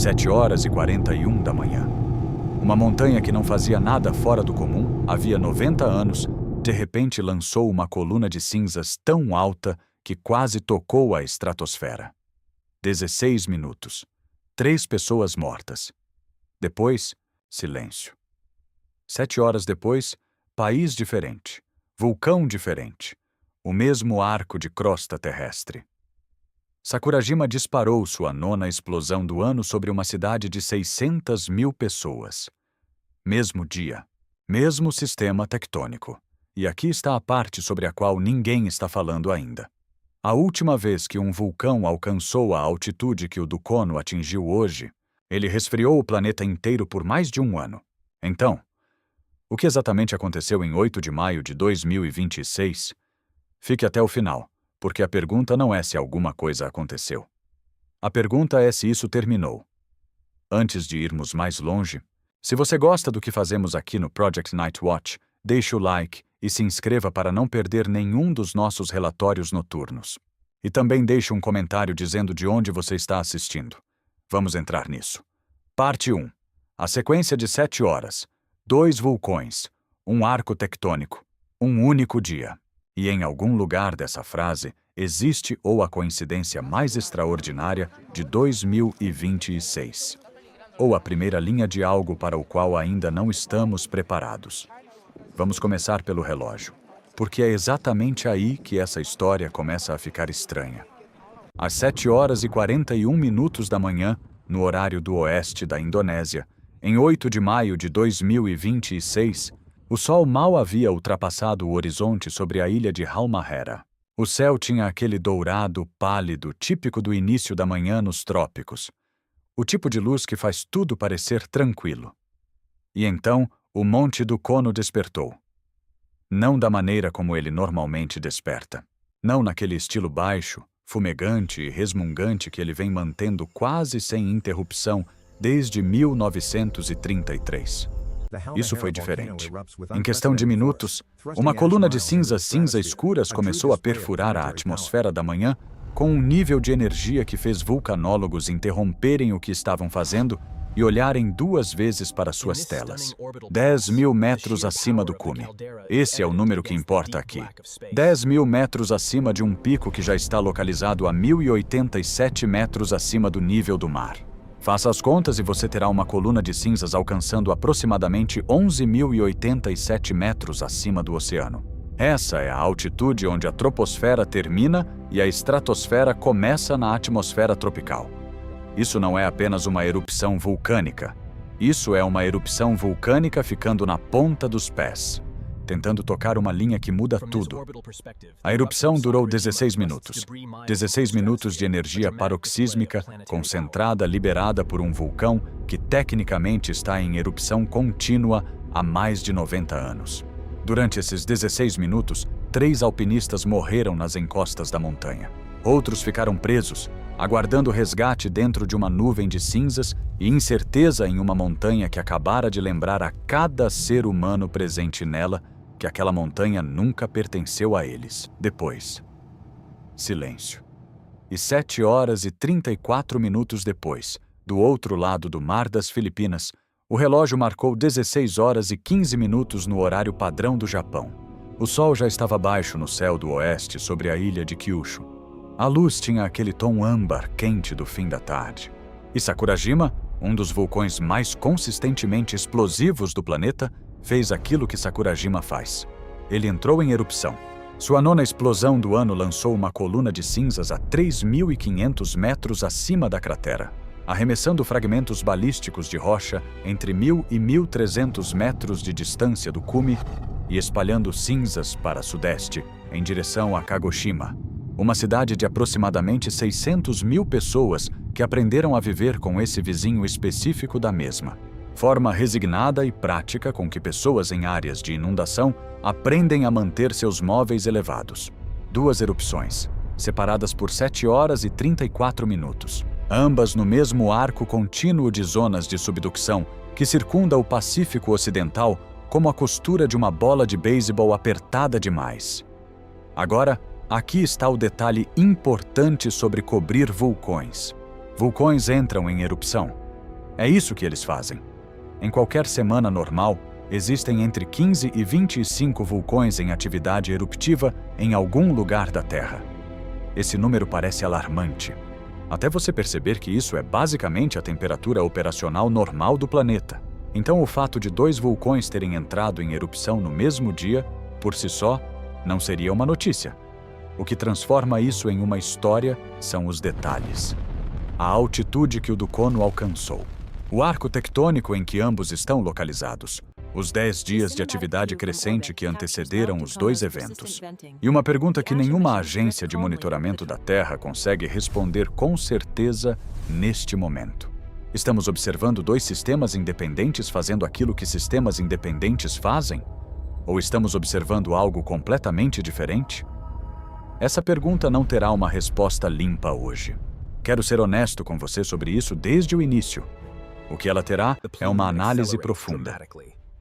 7h41 da manhã. Uma montanha que não fazia nada fora do comum, havia 90 anos, de repente lançou uma coluna de cinzas tão alta que quase tocou a estratosfera. 16 minutos. 3 pessoas mortas. Depois, silêncio. 7 horas depois, país diferente. Vulcão diferente. O mesmo arco de crosta terrestre. Sakurajima disparou sua 9ª explosão do ano sobre uma cidade de 600 mil pessoas. Mesmo dia. Mesmo sistema tectônico. E aqui está a parte sobre a qual ninguém está falando ainda. A última vez que um vulcão alcançou a altitude que o do Kono atingiu hoje, ele resfriou o planeta inteiro por mais de um ano. Então, o que exatamente aconteceu em 8 de maio de 2026? Fique até o final, porque a pergunta não é se alguma coisa aconteceu. A pergunta é se isso terminou. Antes de irmos mais longe, se você gosta do que fazemos aqui no Project Nightwatch, deixe o like e se inscreva para não perder nenhum dos nossos relatórios noturnos. E também deixe um comentário dizendo de onde você está assistindo. Vamos entrar nisso. Parte 1. A sequência de 7 horas. 2 vulcões. Um arco tectônico. Um único dia. E em algum lugar dessa frase existe ou a coincidência mais extraordinária de 2026. Ou a primeira linha de algo para o qual ainda não estamos preparados. Vamos começar pelo relógio, porque é exatamente aí que essa história começa a ficar estranha. Às 7h41 da manhã, no horário do oeste da Indonésia, em 8 de maio de 2026, o sol mal havia ultrapassado o horizonte sobre a ilha de Halmahera. O céu tinha aquele dourado pálido típico do início da manhã nos trópicos. O tipo de luz que faz tudo parecer tranquilo. E então, o Monte do Kono despertou. Não da maneira como ele normalmente desperta. Não naquele estilo baixo, fumegante e resmungante que ele vem mantendo quase sem interrupção desde 1933. Isso foi diferente. Em questão de minutos, uma coluna de cinzas escuras começou a perfurar a atmosfera da manhã com um nível de energia que fez vulcanólogos interromperem o que estavam fazendo e olharem 2 vezes para suas telas. 10.000 metros acima do cume. Esse é o número que importa aqui. 10.000 metros acima de um pico que já está localizado a 1.087 metros acima do nível do mar. Faça as contas e você terá uma coluna de cinzas alcançando aproximadamente 11.087 metros acima do oceano. Essa é a altitude onde a troposfera termina e a estratosfera começa na atmosfera tropical. Isso não é apenas uma erupção vulcânica. Isso é uma erupção vulcânica ficando na ponta dos pés, tentando tocar uma linha que muda tudo. A erupção durou 16 minutos. 16 minutos de energia paroxísmica concentrada liberada por um vulcão que tecnicamente está em erupção contínua há mais de 90 anos. Durante esses 16 minutos, 3 alpinistas morreram nas encostas da montanha. Outros ficaram presos, aguardando resgate dentro de uma nuvem de cinzas e incerteza em uma montanha que acabara de lembrar a cada ser humano presente nela que aquela montanha nunca pertenceu a eles. Depois, silêncio. E 7h34 depois, do outro lado do Mar das Filipinas, o relógio marcou 16h15 no horário padrão do Japão. O sol já estava baixo no céu do oeste sobre a ilha de Kyushu. A luz tinha aquele tom âmbar quente do fim da tarde. E Sakurajima, um dos vulcões mais consistentemente explosivos do planeta, fez aquilo que Sakurajima faz. Ele entrou em erupção. Sua 9ª explosão do ano lançou uma coluna de cinzas a 3.500 metros acima da cratera, arremessando fragmentos balísticos de rocha entre 1.000 e 1.300 metros de distância do cume e espalhando cinzas para sudeste, em direção a Kagoshima, uma cidade de aproximadamente 600 mil pessoas que aprenderam a viver com esse vizinho específico da mesma. Forma resignada e prática com que pessoas em áreas de inundação aprendem a manter seus móveis elevados. 2 erupções, separadas por 7h34, ambas no mesmo arco contínuo de zonas de subducção que circunda o Pacífico Ocidental como a costura de uma bola de beisebol apertada demais. Agora, aqui está o detalhe importante sobre cobrir vulcões. Vulcões entram em erupção, É isso que eles fazem. Em qualquer semana normal, existem entre 15 e 25 vulcões em atividade eruptiva em algum lugar da Terra. Esse número parece alarmante, até você perceber que isso é basicamente a temperatura operacional normal do planeta. Então, o fato de 2 vulcões terem entrado em erupção no mesmo dia, por si só, não seria uma notícia. O que transforma isso em uma história são os detalhes. A altitude que o Dukono alcançou, o arco tectônico em que ambos estão localizados, os 10 dias de atividade crescente que antecederam os 2 eventos. E uma pergunta que nenhuma agência de monitoramento da Terra consegue responder com certeza neste momento. Estamos observando 2 sistemas independentes fazendo aquilo que sistemas independentes fazem? Ou estamos observando algo completamente diferente? Essa pergunta não terá uma resposta limpa hoje. Quero ser honesto com você sobre isso desde o início. O que ela terá é uma análise profunda.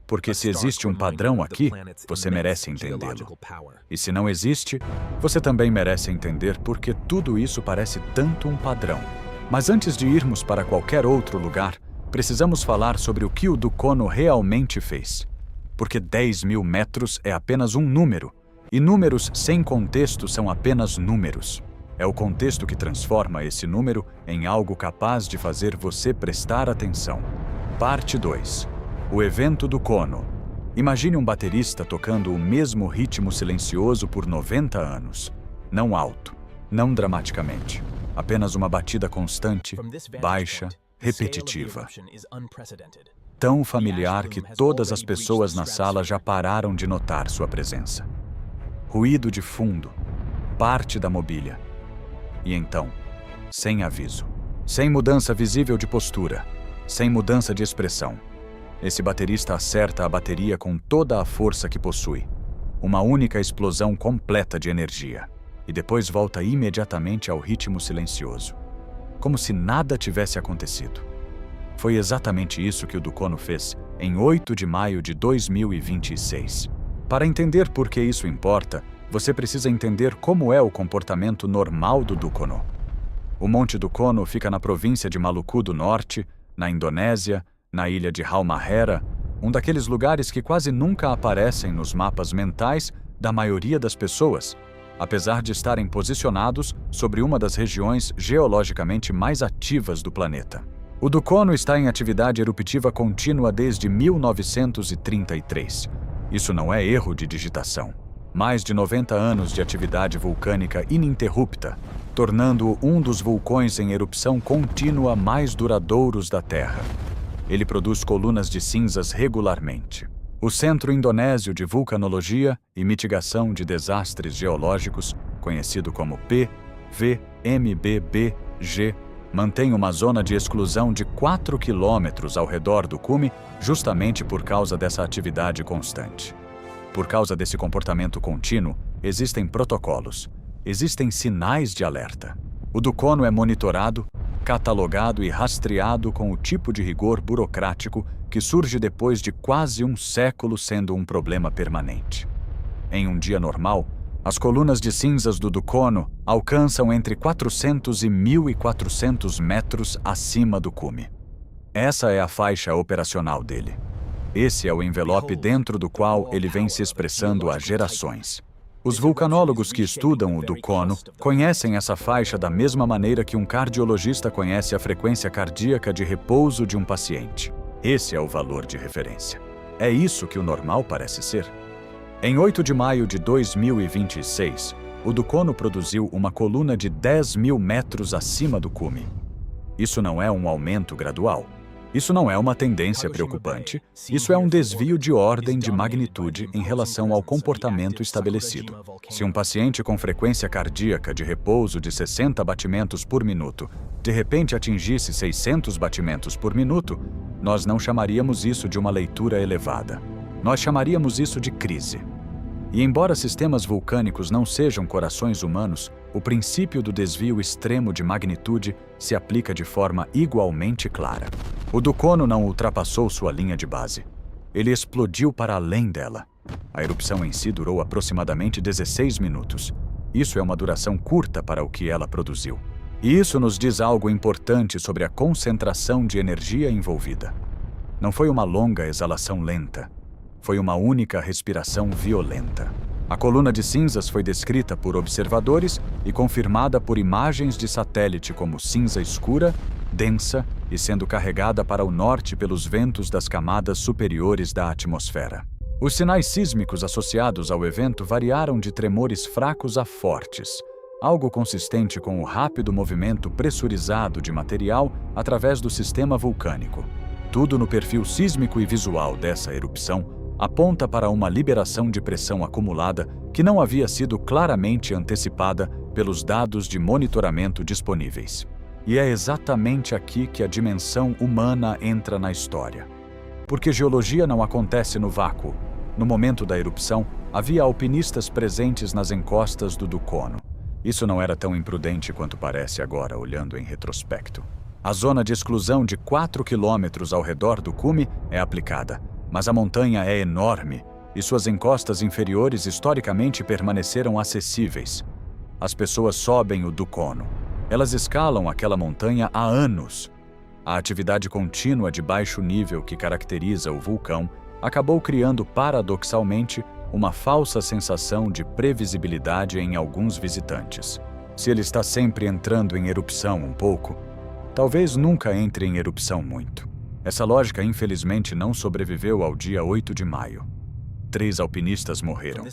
Porque se existe um padrão aqui, você merece entendê-lo. E se não existe, você também merece entender por que tudo isso parece tanto um padrão. Mas antes de irmos para qualquer outro lugar, precisamos falar sobre o que o Dukono realmente fez. Porque 10.000 metros é apenas um número, e números sem contexto são apenas números. É o contexto que transforma esse número em algo capaz de fazer você prestar atenção. Parte 2. O evento Dukono. Imagine um baterista tocando o mesmo ritmo silencioso por 90 anos. Não alto, não dramaticamente. Apenas uma batida constante, baixa, repetitiva. Tão familiar que todas as pessoas na sala já pararam de notar sua presença. Ruído de fundo, parte da mobília. E então, sem aviso, sem mudança visível de postura, sem mudança de expressão, esse baterista acerta a bateria com toda a força que possui. Uma única explosão completa de energia. E depois volta imediatamente ao ritmo silencioso. Como se nada tivesse acontecido. Foi exatamente isso que o Dukono fez em 8 de maio de 2026. Para entender por que isso importa, você precisa entender como é o comportamento normal do Dukono. O Monte Dukono fica na província de Maluku do Norte, na Indonésia, na ilha de Halmahera, um daqueles lugares que quase nunca aparecem nos mapas mentais da maioria das pessoas, apesar de estarem posicionados sobre uma das regiões geologicamente mais ativas do planeta. O Dukono está em atividade eruptiva contínua desde 1933. Isso não é erro de digitação. Mais de 90 anos de atividade vulcânica ininterrupta, tornando-o um dos vulcões em erupção contínua mais duradouros da Terra. Ele produz colunas de cinzas regularmente. O Centro Indonésio de Vulcanologia e Mitigação de Desastres Geológicos, conhecido como PVMBBG, mantém uma zona de exclusão de 4 quilômetros ao redor do cume justamente por causa dessa atividade constante. Por causa desse comportamento contínuo, existem protocolos, existem sinais de alerta. O Dukono é monitorado, catalogado e rastreado com o tipo de rigor burocrático que surge depois de quase um século sendo um problema permanente. Em um dia normal, as colunas de cinzas do Dukono alcançam entre 400 e 1.400 metros acima do cume. Essa é a faixa operacional dele. Esse é o envelope dentro do qual ele vem se expressando há gerações. Os vulcanólogos que estudam o Dukono conhecem essa faixa da mesma maneira que um cardiologista conhece a frequência cardíaca de repouso de um paciente. Esse é o valor de referência. É isso que o normal parece ser. Em 8 de maio de 2026, o Dukono produziu uma coluna de 10.000 metros acima do cume. Isso não é um aumento gradual. Isso não é uma tendência preocupante. Isso é um desvio de ordem de magnitude em relação ao comportamento estabelecido. Se um paciente com frequência cardíaca de repouso de 60 batimentos por minuto de repente atingisse 600 batimentos por minuto, nós não chamaríamos isso de uma leitura elevada. Nós chamaríamos isso de crise. E embora sistemas vulcânicos não sejam corações humanos, o princípio do desvio extremo de magnitude se aplica de forma igualmente clara. O Dukono não ultrapassou sua linha de base. Ele explodiu para além dela. A erupção em si durou aproximadamente 16 minutos. Isso é uma duração curta para o que ela produziu. E isso nos diz algo importante sobre a concentração de energia envolvida. Não foi uma longa exalação lenta. Foi uma única respiração violenta. A coluna de cinzas foi descrita por observadores e confirmada por imagens de satélite como cinza escura, densa e sendo carregada para o norte pelos ventos das camadas superiores da atmosfera. Os sinais sísmicos associados ao evento variaram de tremores fracos a fortes, algo consistente com o rápido movimento pressurizado de material através do sistema vulcânico. Tudo no perfil sísmico e visual dessa erupção aponta para uma liberação de pressão acumulada que não havia sido claramente antecipada pelos dados de monitoramento disponíveis. E é exatamente aqui que a dimensão humana entra na história. Porque geologia não acontece no vácuo. No momento da erupção, havia alpinistas presentes nas encostas do Dukono. Isso não era tão imprudente quanto parece agora, olhando em retrospecto. A zona de exclusão de 4 quilômetros ao redor do cume é aplicada, mas a montanha é enorme e suas encostas inferiores historicamente permaneceram acessíveis. As pessoas sobem o Dukono. Elas escalam aquela montanha há anos. A atividade contínua de baixo nível que caracteriza o vulcão acabou criando paradoxalmente uma falsa sensação de previsibilidade em alguns visitantes. Se ele está sempre entrando em erupção um pouco, talvez nunca entre em erupção muito. Essa lógica, infelizmente, não sobreviveu ao dia 8 de maio. 3 alpinistas morreram.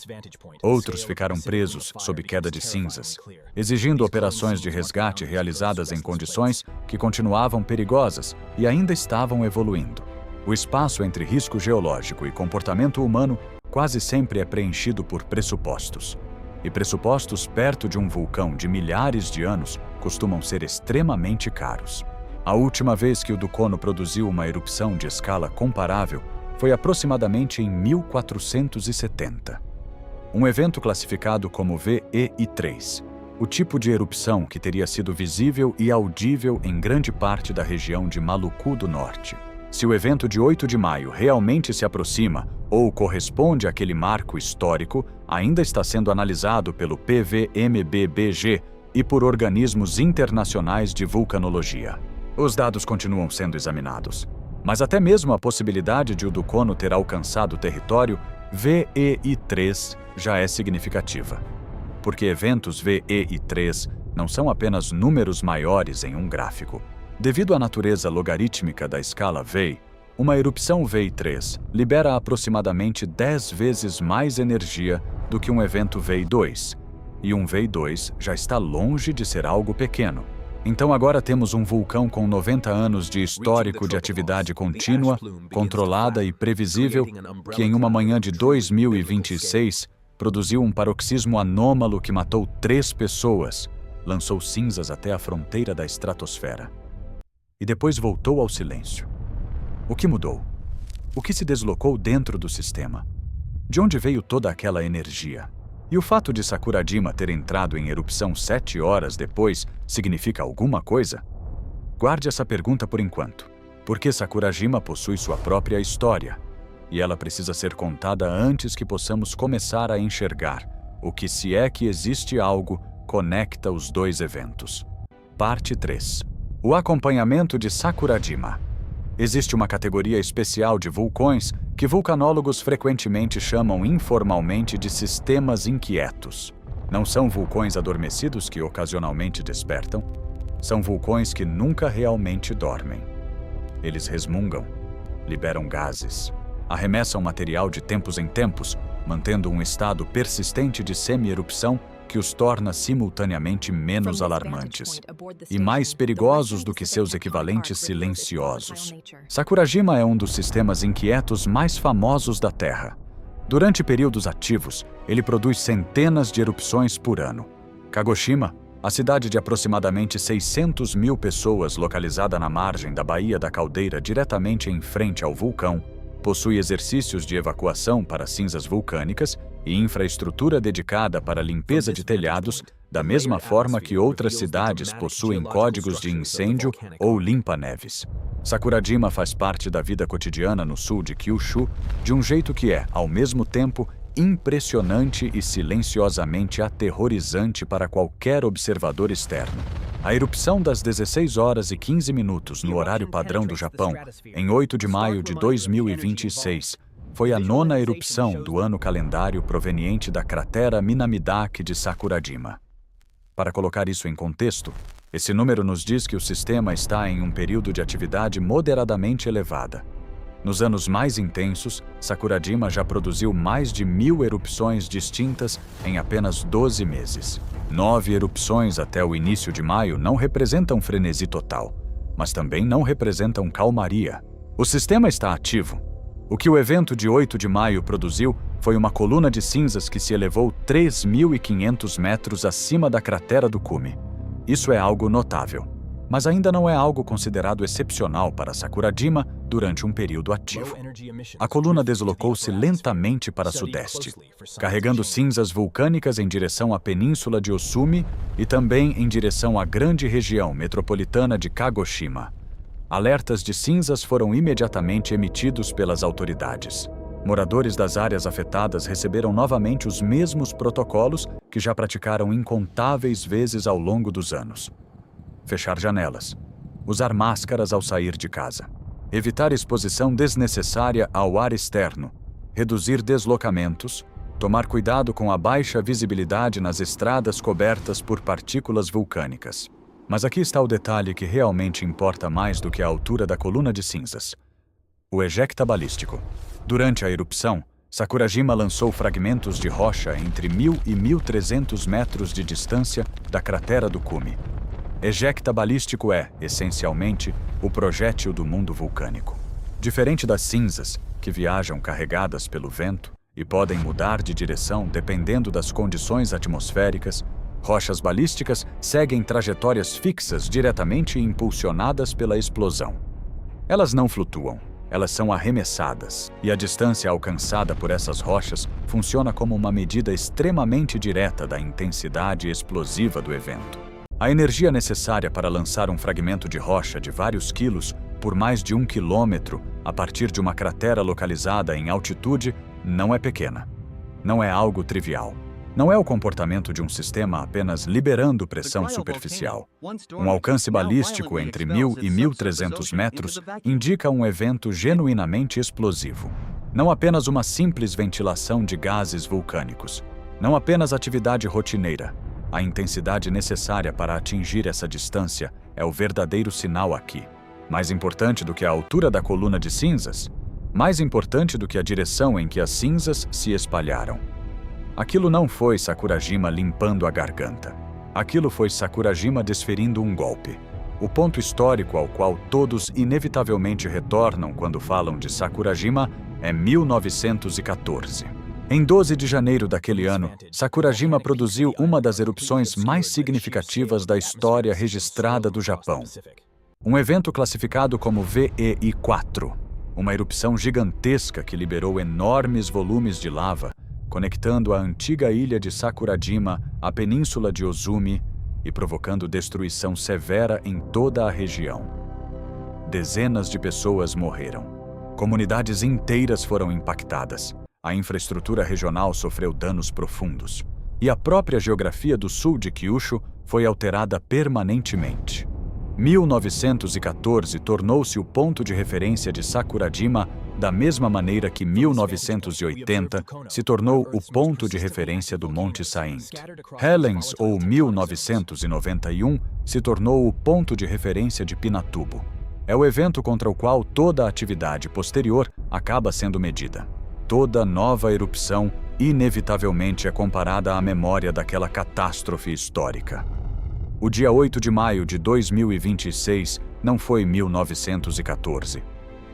Outros ficaram presos sob queda de cinzas, exigindo operações de resgate realizadas em condições que continuavam perigosas e ainda estavam evoluindo. O espaço entre risco geológico e comportamento humano quase sempre é preenchido por pressupostos. E pressupostos perto de um vulcão de milhares de anos costumam ser extremamente caros. A última vez que o Dukono produziu uma erupção de escala comparável foi aproximadamente em 1470. Um evento classificado como VEI3, o tipo de erupção que teria sido visível e audível em grande parte da região de Maluku do Norte. Se o evento de 8 de maio realmente se aproxima ou corresponde àquele marco histórico, ainda está sendo analisado pelo PVMBBG e por organismos internacionais de vulcanologia. Os dados continuam sendo examinados, mas até mesmo a possibilidade de o Dukono ter alcançado o território VEI3 já é significativa. Porque eventos VEI3 não são apenas números maiores em um gráfico. Devido à natureza logarítmica da escala VEI, uma erupção VEI3 libera aproximadamente 10 vezes mais energia do que um evento VEI2, e um VEI2 já está longe de ser algo pequeno. Então agora temos um vulcão com 90 anos de histórico de atividade contínua, controlada e previsível, que em uma manhã de 2026 produziu um paroxismo anômalo que matou 3 pessoas, lançou cinzas até a fronteira da estratosfera. E depois voltou ao silêncio. O que mudou? O que se deslocou dentro do sistema? De onde veio toda aquela energia? E o fato de Sakurajima ter entrado em erupção 7 horas depois significa alguma coisa? Guarde essa pergunta por enquanto, porque Sakurajima possui sua própria história, e ela precisa ser contada antes que possamos começar a enxergar o que, se é que existe algo, conecta os dois eventos. Parte 3. O acompanhamento de Sakurajima. Existe uma categoria especial de vulcões que vulcanólogos frequentemente chamam informalmente de sistemas inquietos. Não são vulcões adormecidos que ocasionalmente despertam, são vulcões que nunca realmente dormem. Eles resmungam, liberam gases, arremessam material de tempos em tempos, mantendo um estado persistente de semi-erupção que os torna simultaneamente menos alarmantes e mais perigosos do que seus equivalentes silenciosos. Sakurajima é um dos sistemas inquietos mais famosos da Terra. Durante períodos ativos, ele produz centenas de erupções por ano. Kagoshima, a cidade de aproximadamente 600 mil pessoas localizada na margem da Baía da Caldeira diretamente em frente ao vulcão, possui exercícios de evacuação para cinzas vulcânicas e infraestrutura dedicada para limpeza de telhados, da mesma forma que outras cidades possuem códigos de incêndio ou limpa-neves. Sakurajima faz parte da vida cotidiana no sul de Kyushu de um jeito que é, ao mesmo tempo, impressionante e silenciosamente aterrorizante para qualquer observador externo. A erupção das 16 horas e 15 minutos no horário padrão do Japão, em 8 de maio de 2026, foi a 9ª erupção do ano calendário proveniente da cratera Minamidake de Sakurajima. Para colocar isso em contexto, esse número nos diz que o sistema está em um período de atividade moderadamente elevada. Nos anos mais intensos, Sakurajima já produziu mais de 1000 erupções distintas em apenas 12 meses. 9 erupções até o início de maio não representam frenesi total, mas também não representam calmaria. O sistema está ativo. O que o evento de 8 de maio produziu foi uma coluna de cinzas que se elevou 3.500 metros acima da cratera do cume. Isso é algo notável, mas ainda não é algo considerado excepcional para Sakurajima durante um período ativo. A coluna deslocou-se lentamente para sudeste, carregando cinzas vulcânicas em direção à península de Osumi e também em direção à grande região metropolitana de Kagoshima. Alertas de cinzas foram imediatamente emitidos pelas autoridades. Moradores das áreas afetadas receberam novamente os mesmos protocolos que já praticaram incontáveis vezes ao longo dos anos. Fechar janelas, usar máscaras ao sair de casa, evitar exposição desnecessária ao ar externo, reduzir deslocamentos, tomar cuidado com a baixa visibilidade nas estradas cobertas por partículas vulcânicas. Mas aqui está o detalhe que realmente importa mais do que a altura da coluna de cinzas: o ejecta balístico. Durante a erupção, Sakurajima lançou fragmentos de rocha entre 1.000 e 1.300 metros de distância da cratera do cume. Ejecta balístico é, essencialmente, o projétil do mundo vulcânico. Diferente das cinzas, que viajam carregadas pelo vento e podem mudar de direção dependendo das condições atmosféricas, rochas balísticas seguem trajetórias fixas diretamente impulsionadas pela explosão. Elas não flutuam, elas são arremessadas, e a distância alcançada por essas rochas funciona como uma medida extremamente direta da intensidade explosiva do evento. A energia necessária para lançar um fragmento de rocha de vários quilos por mais de 1 quilômetro a partir de uma cratera localizada em altitude não é pequena. Não é algo trivial. Não é o comportamento de um sistema apenas liberando pressão superficial. Um alcance balístico entre 1.000 e 1.300 metros indica um evento genuinamente explosivo. Não apenas uma simples ventilação de gases vulcânicos. Não apenas atividade rotineira. A intensidade necessária para atingir essa distância é o verdadeiro sinal aqui. Mais importante do que a altura da coluna de cinzas, mais importante do que a direção em que as cinzas se espalharam. Aquilo não foi Sakurajima limpando a garganta. Aquilo foi Sakurajima desferindo um golpe. O ponto histórico ao qual todos inevitavelmente retornam quando falam de Sakurajima é 1914. Em 12 de janeiro daquele ano, Sakurajima produziu uma das erupções mais significativas da história registrada do Japão. Um evento classificado como VEI-4, uma erupção gigantesca que liberou enormes volumes de lava, conectando a antiga ilha de Sakurajima à península de Osumi e provocando destruição severa em toda a região. Dezenas de pessoas morreram. Comunidades inteiras foram impactadas. A infraestrutura regional sofreu danos profundos. E a própria geografia do sul de Kyushu foi alterada permanentemente. 1914 tornou-se o ponto de referência de Sakurajima da mesma maneira que 1980 se tornou o ponto de referência do Monte Saint Helens, ou 1991 se tornou o ponto de referência de Pinatubo. É o evento contra o qual toda a atividade posterior acaba sendo medida. Toda nova erupção inevitavelmente é comparada à memória daquela catástrofe histórica. O dia 8 de maio de 2026 não foi 1914.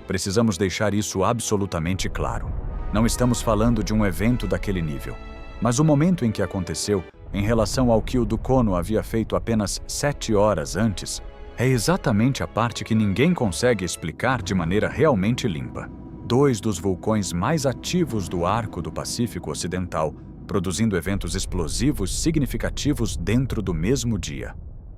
Precisamos deixar isso absolutamente claro. Não estamos falando de um evento daquele nível. Mas o momento em que aconteceu, em relação ao que o Dukono havia feito apenas 7 horas antes, é exatamente a parte que ninguém consegue explicar de maneira realmente limpa. 2 dos vulcões mais ativos do Arco do Pacífico Ocidental, produzindo eventos explosivos significativos dentro do mesmo dia.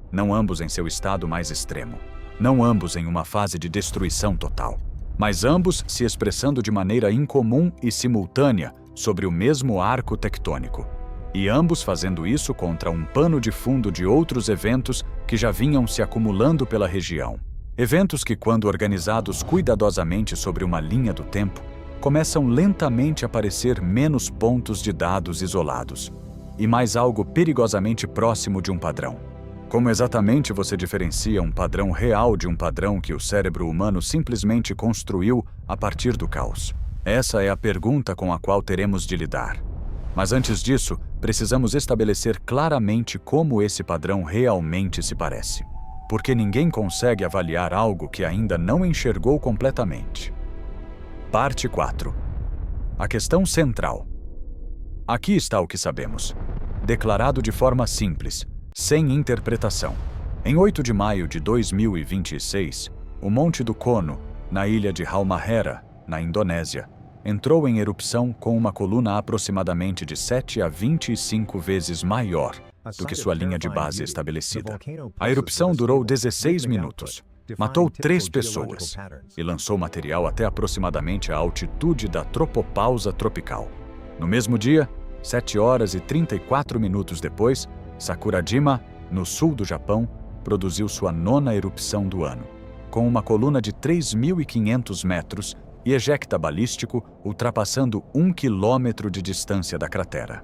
Não ambos em seu estado mais extremo. Não ambos em uma fase de destruição total. Mas ambos se expressando de maneira incomum e simultânea sobre o mesmo arco tectônico. e ambos fazendo isso contra um pano de fundo de outros eventos que já vinham se acumulando pela região. Eventos que, quando organizados cuidadosamente sobre uma linha do tempo, começam lentamente a aparecer menos pontos de dados isolados, e mais algo perigosamente próximo de um padrão. Como exatamente você diferencia um padrão real de um padrão que o cérebro humano simplesmente construiu a partir do caos? Essa é a pergunta com a qual teremos de lidar. Mas antes disso, precisamos estabelecer claramente como esse padrão realmente se parece. Porque ninguém consegue avaliar algo que ainda não enxergou completamente. Parte 4. A questão central. Aqui está o que sabemos. Declarado de forma simples, sem interpretação. Em 8 de maio de 2026, o Monte do Kono, na ilha de Halmahera, na Indonésia, entrou em erupção com uma coluna aproximadamente de 7 a 25 vezes maior do que sua linha de base estabelecida. A erupção durou 16 minutos, matou 3 pessoas e lançou material até aproximadamente a altitude da tropopausa tropical. No mesmo dia, 7 horas e 34 minutos depois, Sakurajima, no sul do Japão, produziu sua 9ª erupção do ano, com uma coluna de 3.500 metros e ejecta balístico ultrapassando 1 quilômetro de distância da cratera.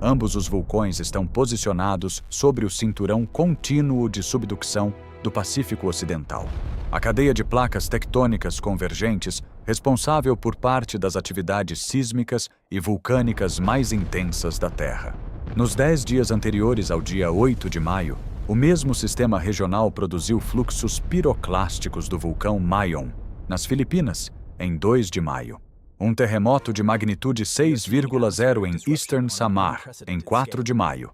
Ambos os vulcões estão posicionados sobre o cinturão contínuo de subducção do Pacífico Ocidental, a cadeia de placas tectônicas convergentes responsável por parte das atividades sísmicas e vulcânicas mais intensas da Terra. Nos 10 dias anteriores ao dia 8 de maio, o mesmo sistema regional produziu fluxos piroclásticos do vulcão Mayon, nas Filipinas, em 2 de maio. Um terremoto de magnitude 6,0 em Eastern Samar, em 4 de maio.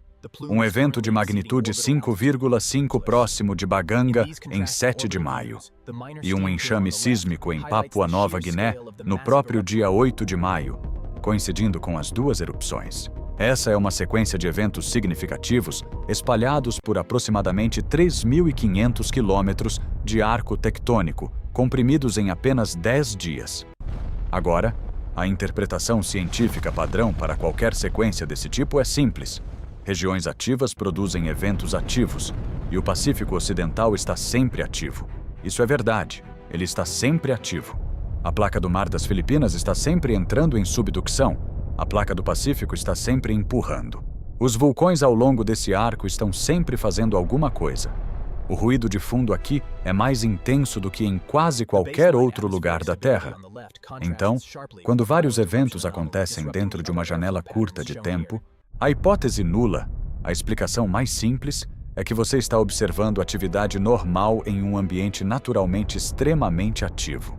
Um evento de magnitude 5,5 próximo de Baganga, em 7 de maio. E um enxame sísmico em Papua Nova Guiné, no próprio dia 8 de maio, coincidindo com as 2 erupções. Essa é uma sequência de eventos significativos espalhados por aproximadamente 3.500 quilômetros de arco tectônico, comprimidos em apenas 10 dias. Agora, a interpretação científica padrão para qualquer sequência desse tipo é simples. Regiões ativas produzem eventos ativos, e o Pacífico Ocidental está sempre ativo. Isso é verdade, ele está sempre ativo. A placa do Mar das Filipinas está sempre entrando em subducção, a placa do Pacífico está sempre empurrando. Os vulcões ao longo desse arco estão sempre fazendo alguma coisa. O ruído de fundo aqui é mais intenso do que em quase qualquer outro lugar da Terra. Então, quando vários eventos acontecem dentro de uma janela curta de tempo, a hipótese nula, a explicação mais simples, é que você está observando atividade normal em um ambiente naturalmente extremamente ativo.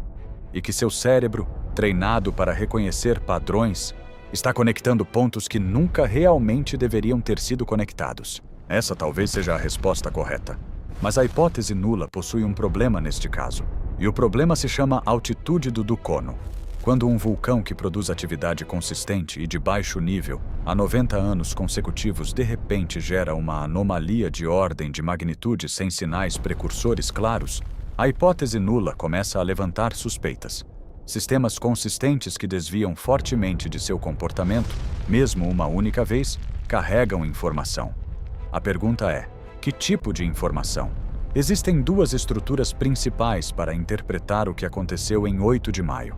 E que seu cérebro, treinado para reconhecer padrões, está conectando pontos que nunca realmente deveriam ter sido conectados. Essa talvez seja a resposta correta. Mas a hipótese nula possui um problema neste caso, e o problema se chama altitude do Kono. Quando um vulcão que produz atividade consistente e de baixo nível há 90 anos consecutivos de repente gera uma anomalia de ordem de magnitude sem sinais precursores claros, a hipótese nula começa a levantar suspeitas. Sistemas consistentes que desviam fortemente de seu comportamento, mesmo uma única vez, carregam informação. A pergunta é: que tipo de informação? Existem 2 estruturas principais para interpretar o que aconteceu em 8 de maio.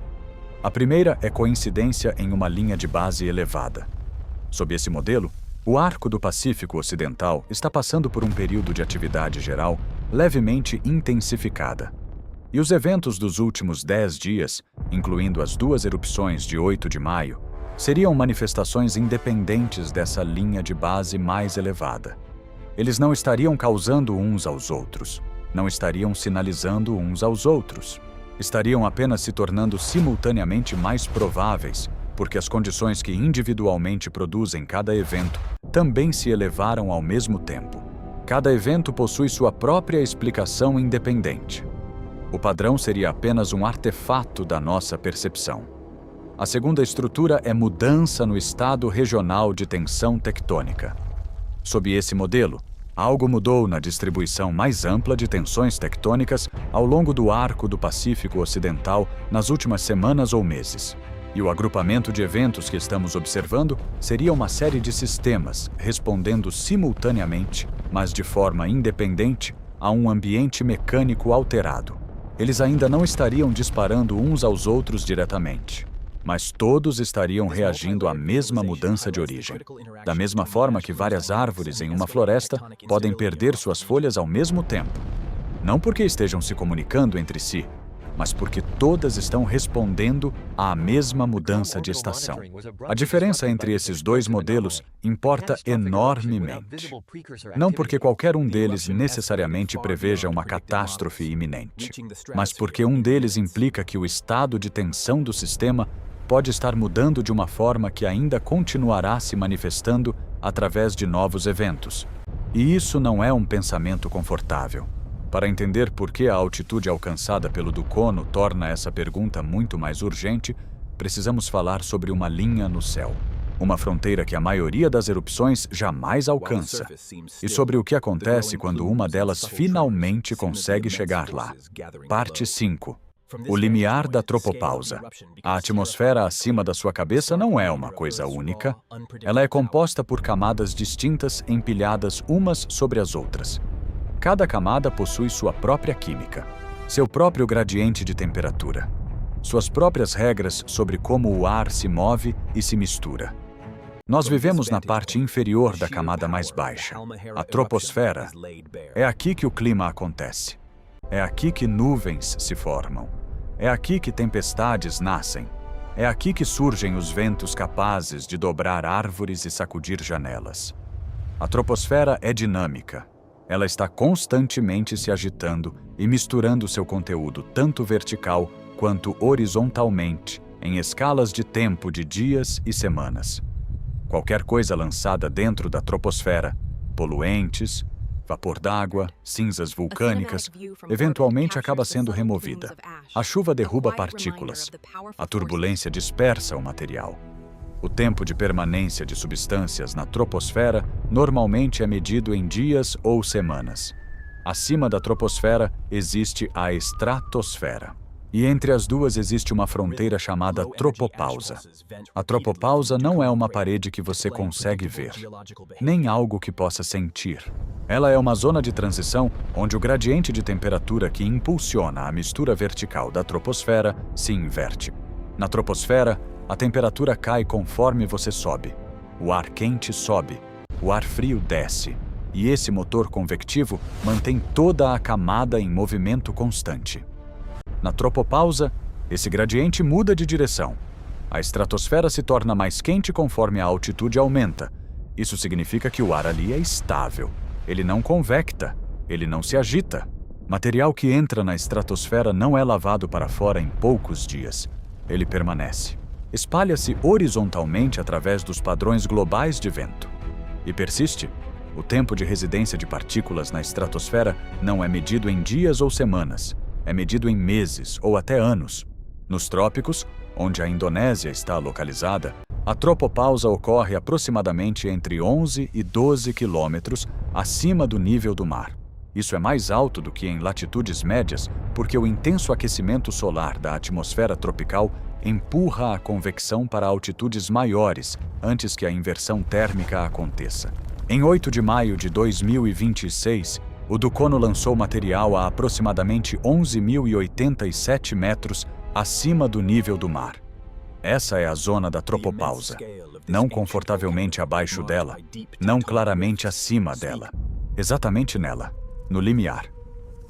A primeira é coincidência em uma linha de base elevada. Sob esse modelo, o arco do Pacífico Ocidental está passando por um período de atividade geral levemente intensificada. E os eventos dos últimos 10 dias, incluindo as 2 erupções de 8 de maio, seriam manifestações independentes dessa linha de base mais elevada. Eles não estariam causando uns aos outros, não estariam sinalizando uns aos outros. Estariam apenas se tornando simultaneamente mais prováveis, porque as condições que individualmente produzem cada evento também se elevaram ao mesmo tempo. Cada evento possui sua própria explicação independente. O padrão seria apenas um artefato da nossa percepção. A segunda estrutura é mudança no estado regional de tensão tectônica. Sob esse modelo, algo mudou na distribuição mais ampla de tensões tectônicas ao longo do arco do Pacífico Ocidental nas últimas semanas ou meses. E o agrupamento de eventos que estamos observando seria uma série de sistemas respondendo simultaneamente, mas de forma independente, a um ambiente mecânico alterado. Eles ainda não estariam disparando uns aos outros diretamente, mas todos estariam reagindo à mesma mudança de origem. Da mesma forma que várias árvores em uma floresta podem perder suas folhas ao mesmo tempo. Não porque estejam se comunicando entre si, mas porque todas estão respondendo à mesma mudança de estação. A diferença entre esses dois modelos importa enormemente. Não porque qualquer um deles necessariamente preveja uma catástrofe iminente, mas porque um deles implica que o estado de tensão do sistema pode estar mudando de uma forma que ainda continuará se manifestando através de novos eventos. E isso não é um pensamento confortável. Para entender por que a altitude alcançada pelo Dukono torna essa pergunta muito mais urgente, precisamos falar sobre uma linha no céu, uma fronteira que a maioria das erupções jamais alcança, e sobre o que acontece quando uma delas finalmente consegue chegar lá. Parte 5. O limiar da tropopausa. A atmosfera acima da sua cabeça não é uma coisa única. Ela é composta por camadas distintas empilhadas umas sobre as outras. Cada camada possui sua própria química, seu próprio gradiente de temperatura, suas próprias regras sobre como o ar se move e se mistura. Nós vivemos na parte inferior da camada mais baixa, a troposfera. É aqui que o clima acontece. É aqui que nuvens se formam. É aqui que tempestades nascem. É aqui que surgem os ventos capazes de dobrar árvores e sacudir janelas. A troposfera é dinâmica. Ela está constantemente se agitando e misturando seu conteúdo tanto vertical quanto horizontalmente, em escalas de tempo de dias e semanas. Qualquer coisa lançada dentro da troposfera, poluentes, vapor d'água, cinzas vulcânicas, eventualmente acaba sendo removida. A chuva derruba partículas. A turbulência dispersa o material. O tempo de permanência de substâncias na troposfera normalmente é medido em dias ou semanas. Acima da troposfera existe a estratosfera. E entre as duas existe uma fronteira chamada tropopausa. A tropopausa não é uma parede que você consegue ver, nem algo que possa sentir. Ela é uma zona de transição onde o gradiente de temperatura que impulsiona a mistura vertical da troposfera se inverte. Na troposfera, a temperatura cai conforme você sobe. O ar quente sobe, o ar frio desce, e esse motor convectivo mantém toda a camada em movimento constante. Na tropopausa, esse gradiente muda de direção. A estratosfera se torna mais quente conforme a altitude aumenta. Isso significa que o ar ali é estável. Ele não convecta, ele não se agita. Material que entra na estratosfera não é lavado para fora em poucos dias. Ele permanece. Espalha-se horizontalmente através dos padrões globais de vento. E persiste. O tempo de residência de partículas na estratosfera não é medido em dias ou semanas. É medido em meses ou até anos. Nos trópicos, onde a Indonésia está localizada, a tropopausa ocorre aproximadamente entre 11 e 12 quilômetros acima do nível do mar. Isso é mais alto do que em latitudes médias, porque o intenso aquecimento solar da atmosfera tropical empurra a convecção para altitudes maiores antes que a inversão térmica aconteça. Em 8 de maio de 2026, o Dukono lançou material a aproximadamente 11.087 metros acima do nível do mar. Essa é a zona da tropopausa, não confortavelmente abaixo dela, não claramente acima dela, exatamente nela, no limiar.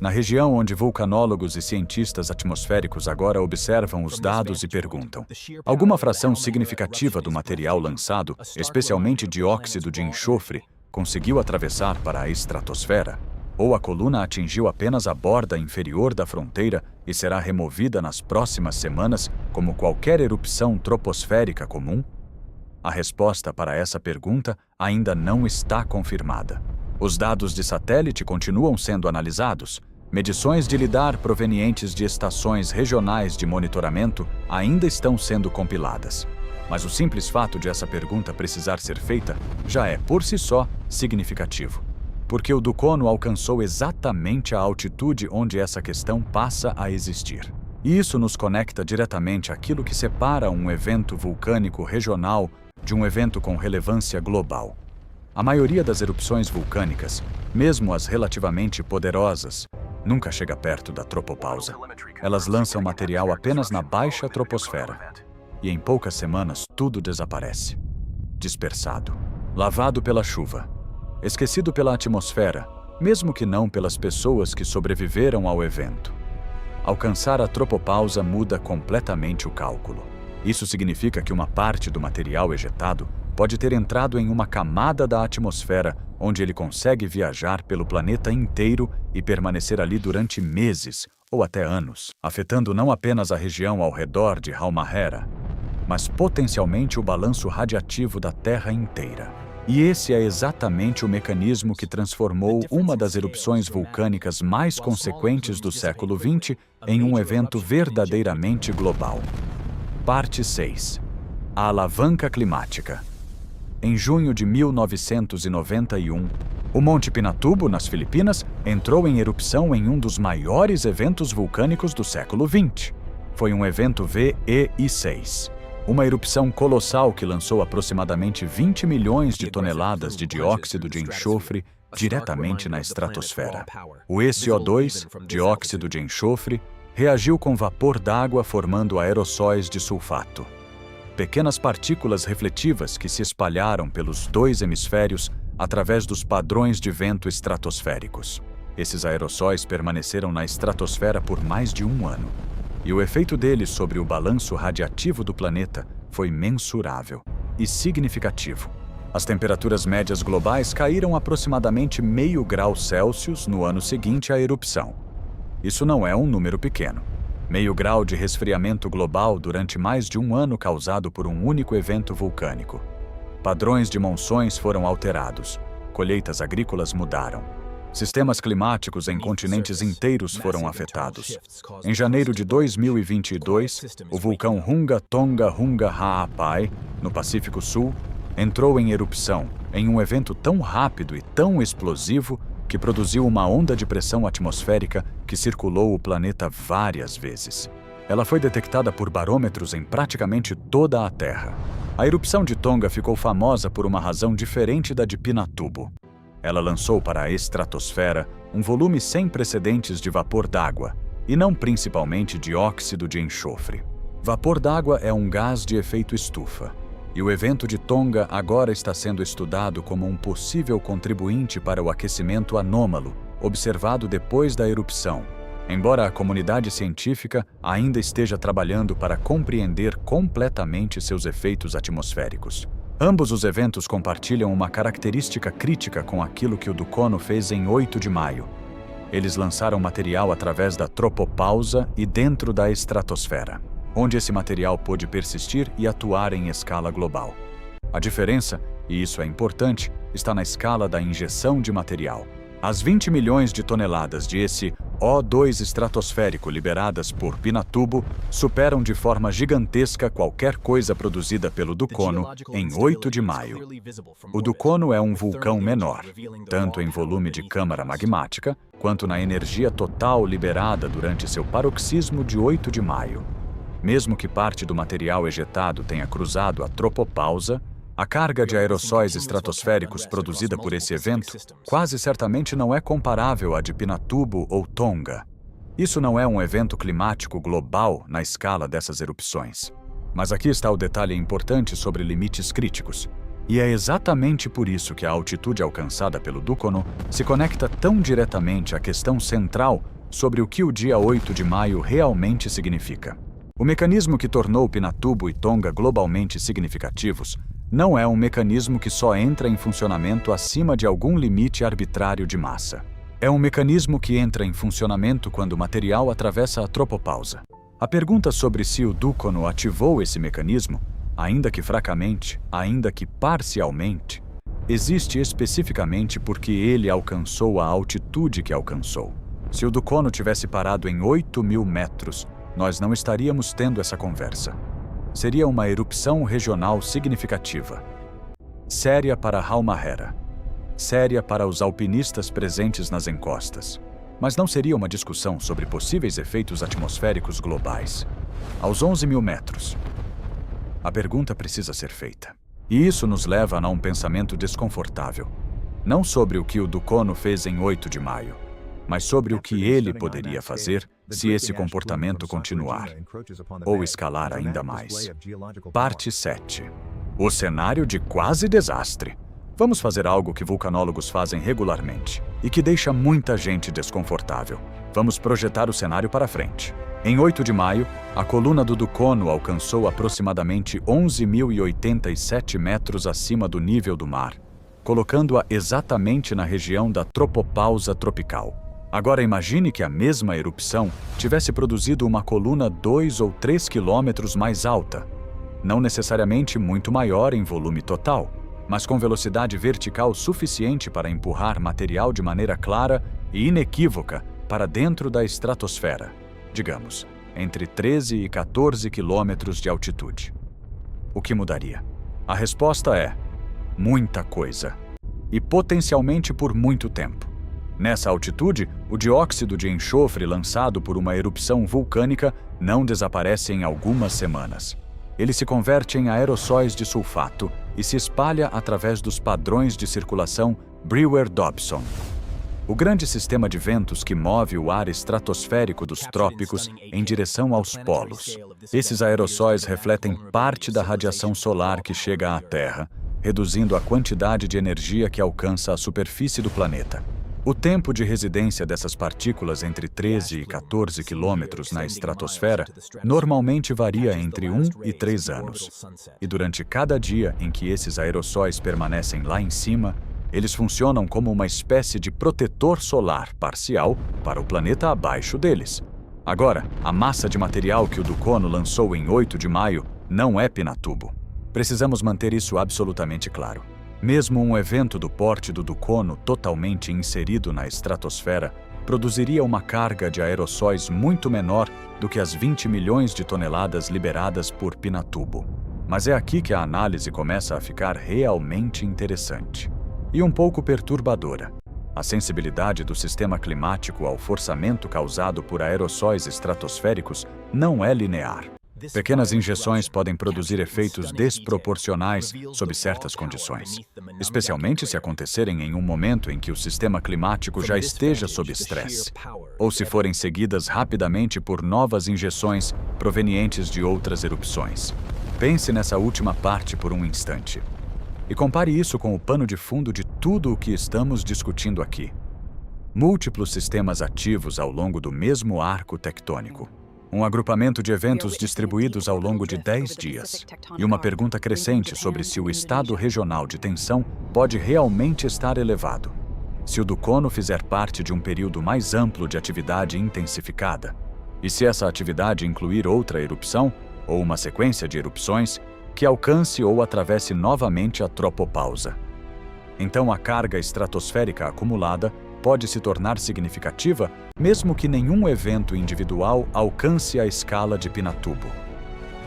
Na região onde vulcanólogos e cientistas atmosféricos agora observam os dados e perguntam: alguma fração significativa do material lançado, especialmente dióxido de enxofre, conseguiu atravessar para a estratosfera? Ou a coluna atingiu apenas a borda inferior da fronteira e será removida nas próximas semanas, como qualquer erupção troposférica comum? A resposta para essa pergunta ainda não está confirmada. Os dados de satélite continuam sendo analisados. Medições de lidar provenientes de estações regionais de monitoramento ainda estão sendo compiladas. Mas o simples fato de essa pergunta precisar ser feita já é, por si só, significativo. Porque o Dukono alcançou exatamente a altitude onde essa questão passa a existir. E isso nos conecta diretamente àquilo que separa um evento vulcânico regional de um evento com relevância global. A maioria das erupções vulcânicas, mesmo as relativamente poderosas, nunca chega perto da tropopausa. Elas lançam material apenas na baixa troposfera. E em poucas semanas tudo desaparece. Dispersado, lavado pela chuva, esquecido pela atmosfera, mesmo que não pelas pessoas que sobreviveram ao evento. Alcançar a tropopausa muda completamente o cálculo. Isso significa que uma parte do material ejetado pode ter entrado em uma camada da atmosfera onde ele consegue viajar pelo planeta inteiro e permanecer ali durante meses ou até anos, afetando não apenas a região ao redor de Halmahera, mas potencialmente o balanço radiativo da Terra inteira. E esse é exatamente o mecanismo que transformou uma das erupções vulcânicas mais consequentes do século XX em um evento verdadeiramente global. Parte 6. A alavanca climática. Em junho de 1991, o Monte Pinatubo, nas Filipinas, entrou em erupção em um dos maiores eventos vulcânicos do século XX. Foi um evento VEI6. Uma erupção colossal que lançou aproximadamente 20 milhões de toneladas de dióxido de enxofre diretamente na estratosfera. O ECO2, dióxido de enxofre, reagiu com vapor d'água formando aerossóis de sulfato. Pequenas partículas refletivas que se espalharam pelos dois hemisférios através dos padrões de vento estratosféricos. Esses aerossóis permaneceram na estratosfera por mais de um ano. E o efeito deles sobre o balanço radiativo do planeta foi mensurável e significativo. As temperaturas médias globais caíram aproximadamente 0,5 grau Celsius no ano seguinte à erupção. Isso não é um número pequeno. 0,5 grau de resfriamento global durante mais de um ano causado por um único evento vulcânico. Padrões de monções foram alterados. Colheitas agrícolas mudaram. Sistemas climáticos em continentes inteiros foram afetados. Em janeiro de 2022, o vulcão Hunga Tonga Hunga Ha'apai, no Pacífico Sul, entrou em erupção em um evento tão rápido e tão explosivo que produziu uma onda de pressão atmosférica que circulou o planeta várias vezes. Ela foi detectada por barômetros em praticamente toda a Terra. A erupção de Tonga ficou famosa por uma razão diferente da de Pinatubo. Ela lançou para a estratosfera um volume sem precedentes de vapor d'água, e não principalmente dióxido de enxofre. Vapor d'água é um gás de efeito estufa, e o evento de Tonga agora está sendo estudado como um possível contribuinte para o aquecimento anômalo, observado depois da erupção, embora a comunidade científica ainda esteja trabalhando para compreender completamente seus efeitos atmosféricos. Ambos os eventos compartilham uma característica crítica com aquilo que o Dukono fez em 8 de maio. Eles lançaram material através da tropopausa e dentro da estratosfera, onde esse material pôde persistir e atuar em escala global. A diferença, e isso é importante, está na escala da injeção de material. As 20 milhões de toneladas de esse O2 estratosférico liberadas por Pinatubo superam de forma gigantesca qualquer coisa produzida pelo Dukono em 8 de maio. O Dukono é um vulcão menor, tanto em volume de câmara magmática, quanto na energia total liberada durante seu paroxismo de 8 de maio. Mesmo que parte do material ejetado tenha cruzado a tropopausa, a carga de aerossóis estratosféricos produzida por esse evento quase certamente não é comparável à de Pinatubo ou Tonga. Isso não é um evento climático global na escala dessas erupções. Mas aqui está o detalhe importante sobre limites críticos. E é exatamente por isso que a altitude alcançada pelo Dukono se conecta tão diretamente à questão central sobre o que o dia 8 de maio realmente significa. O mecanismo que tornou Pinatubo e Tonga globalmente significativos não é um mecanismo que só entra em funcionamento acima de algum limite arbitrário de massa. É um mecanismo que entra em funcionamento quando o material atravessa a tropopausa. A pergunta sobre se o Dukono ativou esse mecanismo, ainda que fracamente, ainda que parcialmente, existe especificamente porque ele alcançou a altitude que alcançou. Se o Dukono tivesse parado em 8.000 metros, nós não estaríamos tendo essa conversa. Seria uma erupção regional significativa. Séria para Halmahera. Séria para os alpinistas presentes nas encostas. Mas não seria uma discussão sobre possíveis efeitos atmosféricos globais. Aos 11.000 metros, a pergunta precisa ser feita. E isso nos leva a um pensamento desconfortável. Não sobre o que o Dukono fez em 8 de maio, mas sobre o que ele poderia fazer se esse comportamento continuar, ou escalar ainda mais. Parte 7. O cenário de quase desastre. Vamos fazer algo que vulcanólogos fazem regularmente e que deixa muita gente desconfortável. Vamos projetar o cenário para frente. Em 8 de maio, a coluna do Dukono alcançou aproximadamente 11.087 metros acima do nível do mar, colocando-a exatamente na região da tropopausa tropical. Agora imagine que a mesma erupção tivesse produzido uma coluna 2 ou 3 quilômetros mais alta, não necessariamente muito maior em volume total, mas com velocidade vertical suficiente para empurrar material de maneira clara e inequívoca para dentro da estratosfera, digamos, entre 13 e 14 quilômetros de altitude. O que mudaria? A resposta é muita coisa, e potencialmente por muito tempo. Nessa altitude, o dióxido de enxofre lançado por uma erupção vulcânica não desaparece em algumas semanas. Ele se converte em aerossóis de sulfato e se espalha através dos padrões de circulação Brewer-Dobson, o grande sistema de ventos que move o ar estratosférico dos trópicos em direção aos polos. Esses aerossóis refletem parte da radiação solar que chega à Terra, reduzindo a quantidade de energia que alcança a superfície do planeta. O tempo de residência dessas partículas entre 13 e 14 quilômetros na estratosfera normalmente varia entre 1 e 3 anos. E durante cada dia em que esses aerossóis permanecem lá em cima, eles funcionam como uma espécie de protetor solar parcial para o planeta abaixo deles. Agora, a massa de material que o Dukono lançou em 8 de maio não é Pinatubo. Precisamos manter isso absolutamente claro. Mesmo um evento do porte do Dukono totalmente inserido na estratosfera produziria uma carga de aerossóis muito menor do que as 20 milhões de toneladas liberadas por Pinatubo. Mas é aqui que a análise começa a ficar realmente interessante e um pouco perturbadora. A sensibilidade do sistema climático ao forçamento causado por aerossóis estratosféricos não é linear. Pequenas injeções podem produzir efeitos desproporcionais sob certas condições, especialmente se acontecerem em um momento em que o sistema climático já esteja sob estresse, ou se forem seguidas rapidamente por novas injeções provenientes de outras erupções. Pense nessa última parte por um instante e compare isso com o pano de fundo de tudo o que estamos discutindo aqui. Múltiplos sistemas ativos ao longo do mesmo arco tectônico. Um agrupamento de eventos distribuídos ao longo de 10 dias. E uma pergunta crescente sobre se o estado regional de tensão pode realmente estar elevado. Se o Dukono fizer parte de um período mais amplo de atividade intensificada. E se essa atividade incluir outra erupção, ou uma sequência de erupções, que alcance ou atravesse novamente a tropopausa. Então a carga estratosférica acumulada pode se tornar significativa, mesmo que nenhum evento individual alcance a escala de Pinatubo.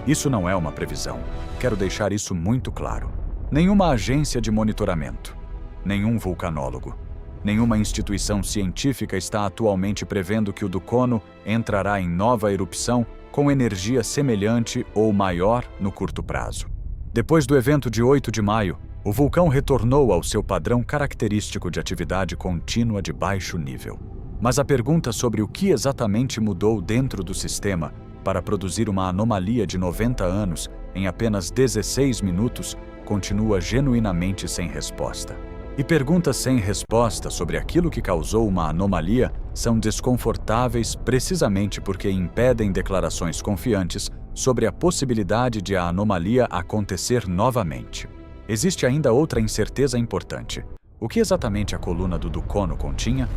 Isso não é uma previsão. Quero deixar isso muito claro. Nenhuma agência de monitoramento, nenhum vulcanólogo, nenhuma instituição científica está atualmente prevendo que o Dukono entrará em nova erupção com energia semelhante ou maior no curto prazo. Depois do evento de 8 de maio, o vulcão retornou ao seu padrão característico de atividade contínua de baixo nível. Mas a pergunta sobre o que exatamente mudou dentro do sistema para produzir uma anomalia de 90 anos em apenas 16 minutos continua genuinamente sem resposta. E perguntas sem resposta sobre aquilo que causou uma anomalia são desconfortáveis precisamente porque impedem declarações confiantes sobre a possibilidade de a anomalia acontecer novamente. Existe ainda outra incerteza importante. O que exatamente a coluna do Dukono continha?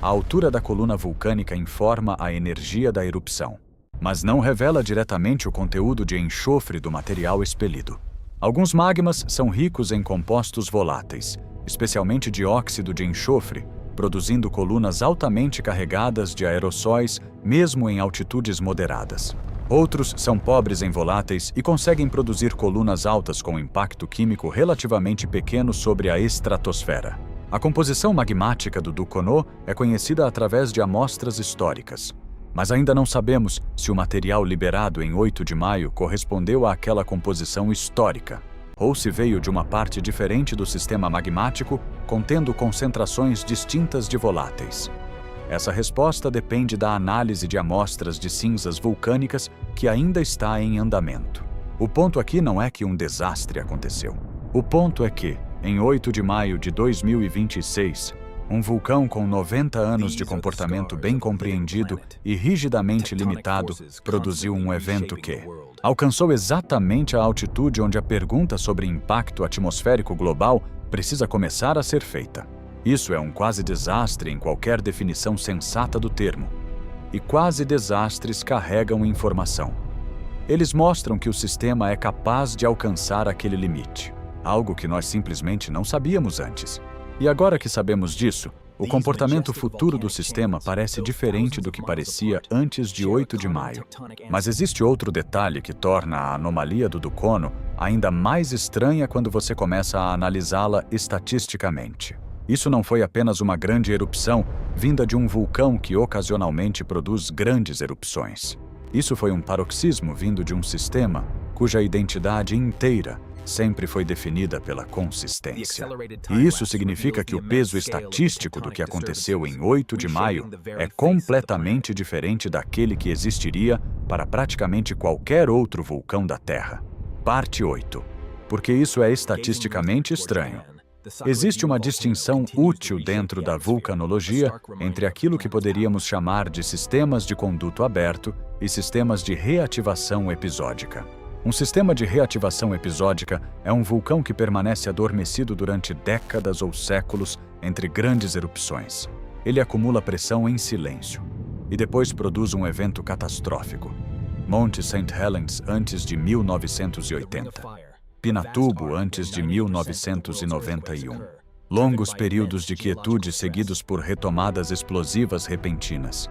A altura da coluna vulcânica informa a energia da erupção, mas não revela diretamente o conteúdo de enxofre do material expelido. Alguns magmas são ricos em compostos voláteis, especialmente dióxido de enxofre, produzindo colunas altamente carregadas de aerossóis, mesmo em altitudes moderadas. Outros são pobres em voláteis e conseguem produzir colunas altas com impacto químico relativamente pequeno sobre a estratosfera. A composição magmática do Dukono é conhecida através de amostras históricas, mas ainda não sabemos se o material liberado em 8 de maio correspondeu àquela composição histórica, ou se veio de uma parte diferente do sistema magmático, contendo concentrações distintas de voláteis. Essa resposta depende da análise de amostras de cinzas vulcânicas que ainda está em andamento. O ponto aqui não é que um desastre aconteceu. O ponto é que, em 8 de maio de 2026, um vulcão com 90 anos de comportamento bem compreendido e rigidamente limitado produziu um evento que alcançou exatamente a altitude onde a pergunta sobre impacto atmosférico global precisa começar a ser feita. Isso é um quase desastre em qualquer definição sensata do termo. E quase desastres carregam informação. Eles mostram que o sistema é capaz de alcançar aquele limite, algo que nós simplesmente não sabíamos antes. E agora que sabemos disso, o comportamento futuro do sistema parece diferente do que parecia antes de 8 de maio. Mas existe outro detalhe que torna a anomalia do Dukono ainda mais estranha quando você começa a analisá-la estatisticamente. Isso não foi apenas uma grande erupção vinda de um vulcão que ocasionalmente produz grandes erupções. Isso foi um paroxismo vindo de um sistema cuja identidade inteira sempre foi definida pela consistência. E isso significa que o peso estatístico do que aconteceu em 8 de maio é completamente diferente daquele que existiria para praticamente qualquer outro vulcão da Terra. Parte 8. Porque isso é estatisticamente estranho. Existe uma distinção útil dentro da vulcanologia entre aquilo que poderíamos chamar de sistemas de conduto aberto e sistemas de reativação episódica. Um sistema de reativação episódica é um vulcão que permanece adormecido durante décadas ou séculos entre grandes erupções. Ele acumula pressão em silêncio e depois produz um evento catastrófico. Monte St. Helens antes de 1980. Pinatubo antes de 1991. Longos períodos de quietude seguidos por retomadas explosivas repentinas.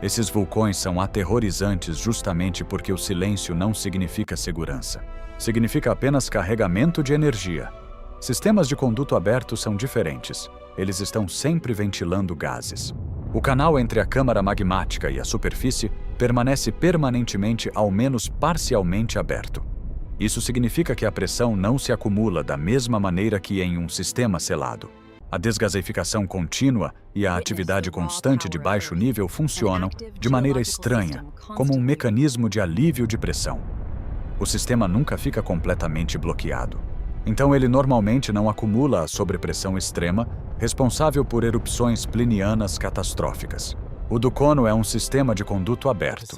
Esses vulcões são aterrorizantes justamente porque o silêncio não significa segurança. Significa apenas carregamento de energia. Sistemas de conduto aberto são diferentes. Eles estão sempre ventilando gases. O canal entre a câmara magmática e a superfície permanece permanentemente ao menos parcialmente aberto. Isso significa que a pressão não se acumula da mesma maneira que em um sistema selado. A desgaseificação contínua e a atividade constante de baixo nível funcionam de maneira estranha, como um mecanismo de alívio de pressão. O sistema nunca fica completamente bloqueado. Então ele normalmente não acumula a sobrepressão extrema, responsável por erupções plinianas catastróficas. O Dukono é um sistema de conduto aberto.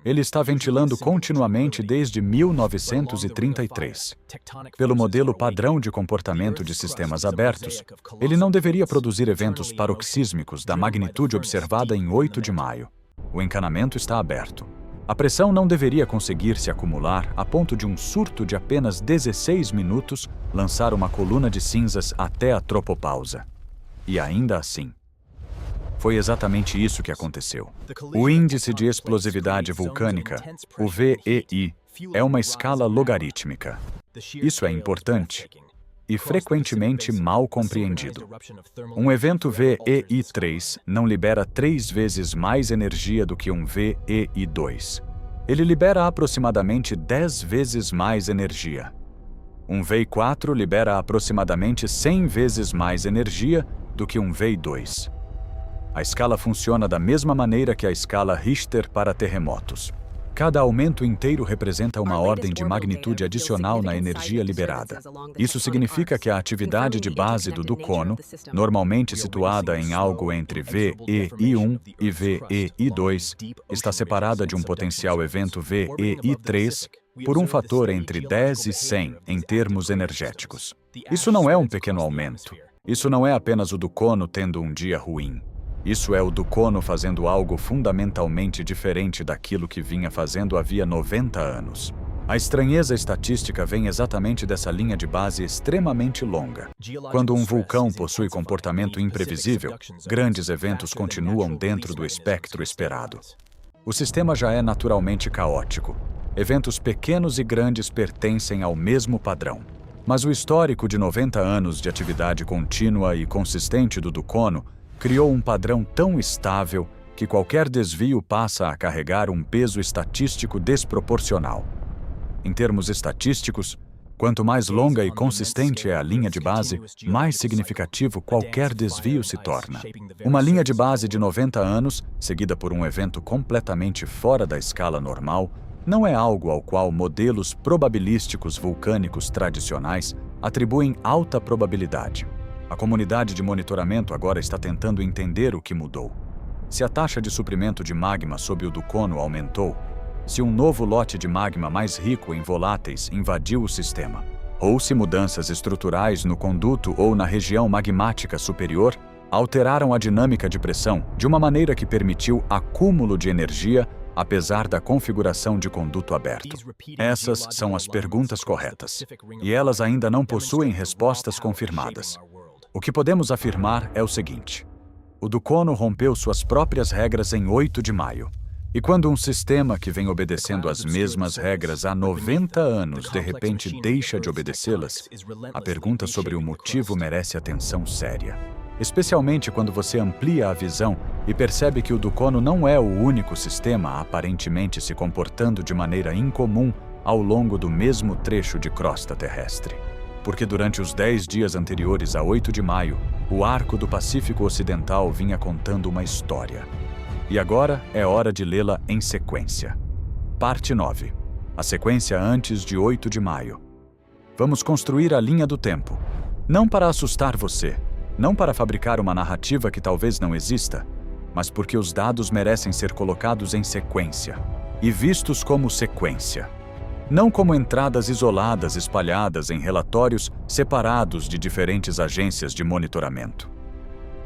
Ele está ventilando continuamente desde 1933. Pelo modelo padrão de comportamento de sistemas abertos, ele não deveria produzir eventos paroxísmicos da magnitude observada em 8 de maio. O encanamento está aberto. A pressão não deveria conseguir se acumular a ponto de um surto de apenas 16 minutos lançar uma coluna de cinzas até a tropopausa. E ainda assim, foi exatamente isso que aconteceu. O índice de explosividade vulcânica, o VEI, é uma escala logarítmica. Isso é importante e frequentemente mal compreendido. Um evento VEI3 não libera 3 vezes mais energia do que um VEI2. Ele libera aproximadamente 10 vezes mais energia. Um VEI4 libera aproximadamente 100 vezes mais energia do que um VEI2. A escala funciona da mesma maneira que a escala Richter para terremotos. Cada aumento inteiro representa uma ordem de magnitude adicional na energia liberada. Isso significa que a atividade de base do Dukono, normalmente situada em algo entre VEI1 e VEI2, está separada de um potencial evento VEI3 por um fator entre 10 e 100 em termos energéticos. Isso não é um pequeno aumento. Isso não é apenas o Dukono tendo um dia ruim. Isso é o Dukono fazendo algo fundamentalmente diferente daquilo que vinha fazendo havia 90 anos. A estranheza estatística vem exatamente dessa linha de base extremamente longa. Quando um vulcão possui comportamento imprevisível, grandes eventos continuam dentro do espectro esperado. O sistema já é naturalmente caótico. Eventos pequenos e grandes pertencem ao mesmo padrão. Mas o histórico de 90 anos de atividade contínua e consistente do Dukono criou um padrão tão estável que qualquer desvio passa a carregar um peso estatístico desproporcional. Em termos estatísticos, quanto mais longa e consistente é a linha de base, mais significativo qualquer desvio se torna. Uma linha de base de 90 anos, seguida por um evento completamente fora da escala normal, não é algo ao qual modelos probabilísticos vulcânicos tradicionais atribuem alta probabilidade. A comunidade de monitoramento agora está tentando entender o que mudou. Se a taxa de suprimento de magma sob o Dukono aumentou, se um novo lote de magma mais rico em voláteis invadiu o sistema, ou se mudanças estruturais no conduto ou na região magmática superior alteraram a dinâmica de pressão de uma maneira que permitiu acúmulo de energia apesar da configuração de conduto aberto. Essas são as perguntas corretas, e elas ainda não possuem respostas confirmadas. O que podemos afirmar é o seguinte: o Dukono rompeu suas próprias regras em 8 de maio. E quando um sistema que vem obedecendo as mesmas regras há 90 anos de repente deixa de obedecê-las, a pergunta sobre o motivo merece atenção séria. Especialmente quando você amplia a visão e percebe que o Dukono não é o único sistema aparentemente se comportando de maneira incomum ao longo do mesmo trecho de crosta terrestre. Porque durante os 10 dias anteriores a 8 de maio, o arco do Pacífico Ocidental vinha contando uma história. E agora é hora de lê-la em sequência. Parte 9. A sequência antes de 8 de maio. Vamos construir a linha do tempo. Não para assustar você, não para fabricar uma narrativa que talvez não exista, mas porque os dados merecem ser colocados em sequência e vistos como sequência. Não como entradas isoladas espalhadas em relatórios separados de diferentes agências de monitoramento.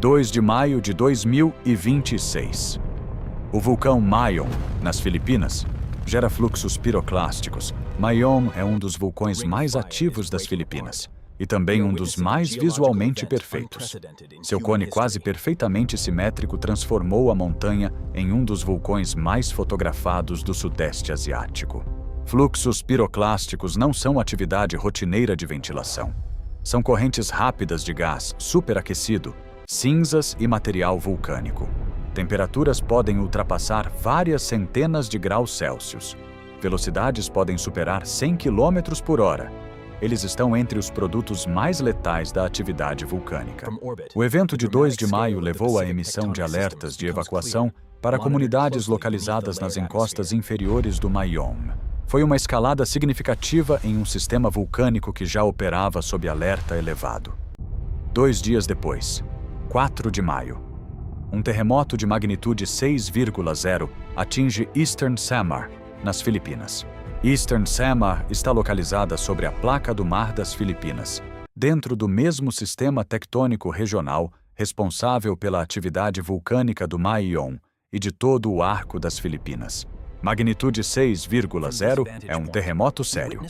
2 de maio de 2026. O vulcão Mayon, nas Filipinas, gera fluxos piroclásticos. Mayon é um dos vulcões mais ativos das Filipinas e também um dos mais visualmente perfeitos. Seu cone quase perfeitamente simétrico transformou a montanha em um dos vulcões mais fotografados do Sudeste Asiático. Fluxos piroclásticos não são atividade rotineira de ventilação. São correntes rápidas de gás superaquecido, cinzas e material vulcânico. Temperaturas podem ultrapassar várias centenas de graus Celsius. Velocidades podem superar 100 km por hora. Eles estão entre os produtos mais letais da atividade vulcânica. O evento de 2 de maio levou à emissão de alertas de evacuação para comunidades localizadas nas encostas inferiores do Mayon. Foi uma escalada significativa em um sistema vulcânico que já operava sob alerta elevado. 2 dias depois, 4 de maio, um terremoto de magnitude 6,0 atinge Eastern Samar, nas Filipinas. Eastern Samar está localizada sobre a placa do Mar das Filipinas, dentro do mesmo sistema tectônico regional responsável pela atividade vulcânica do Mayon e de todo o arco das Filipinas. Magnitude 6,0 é um terremoto sério.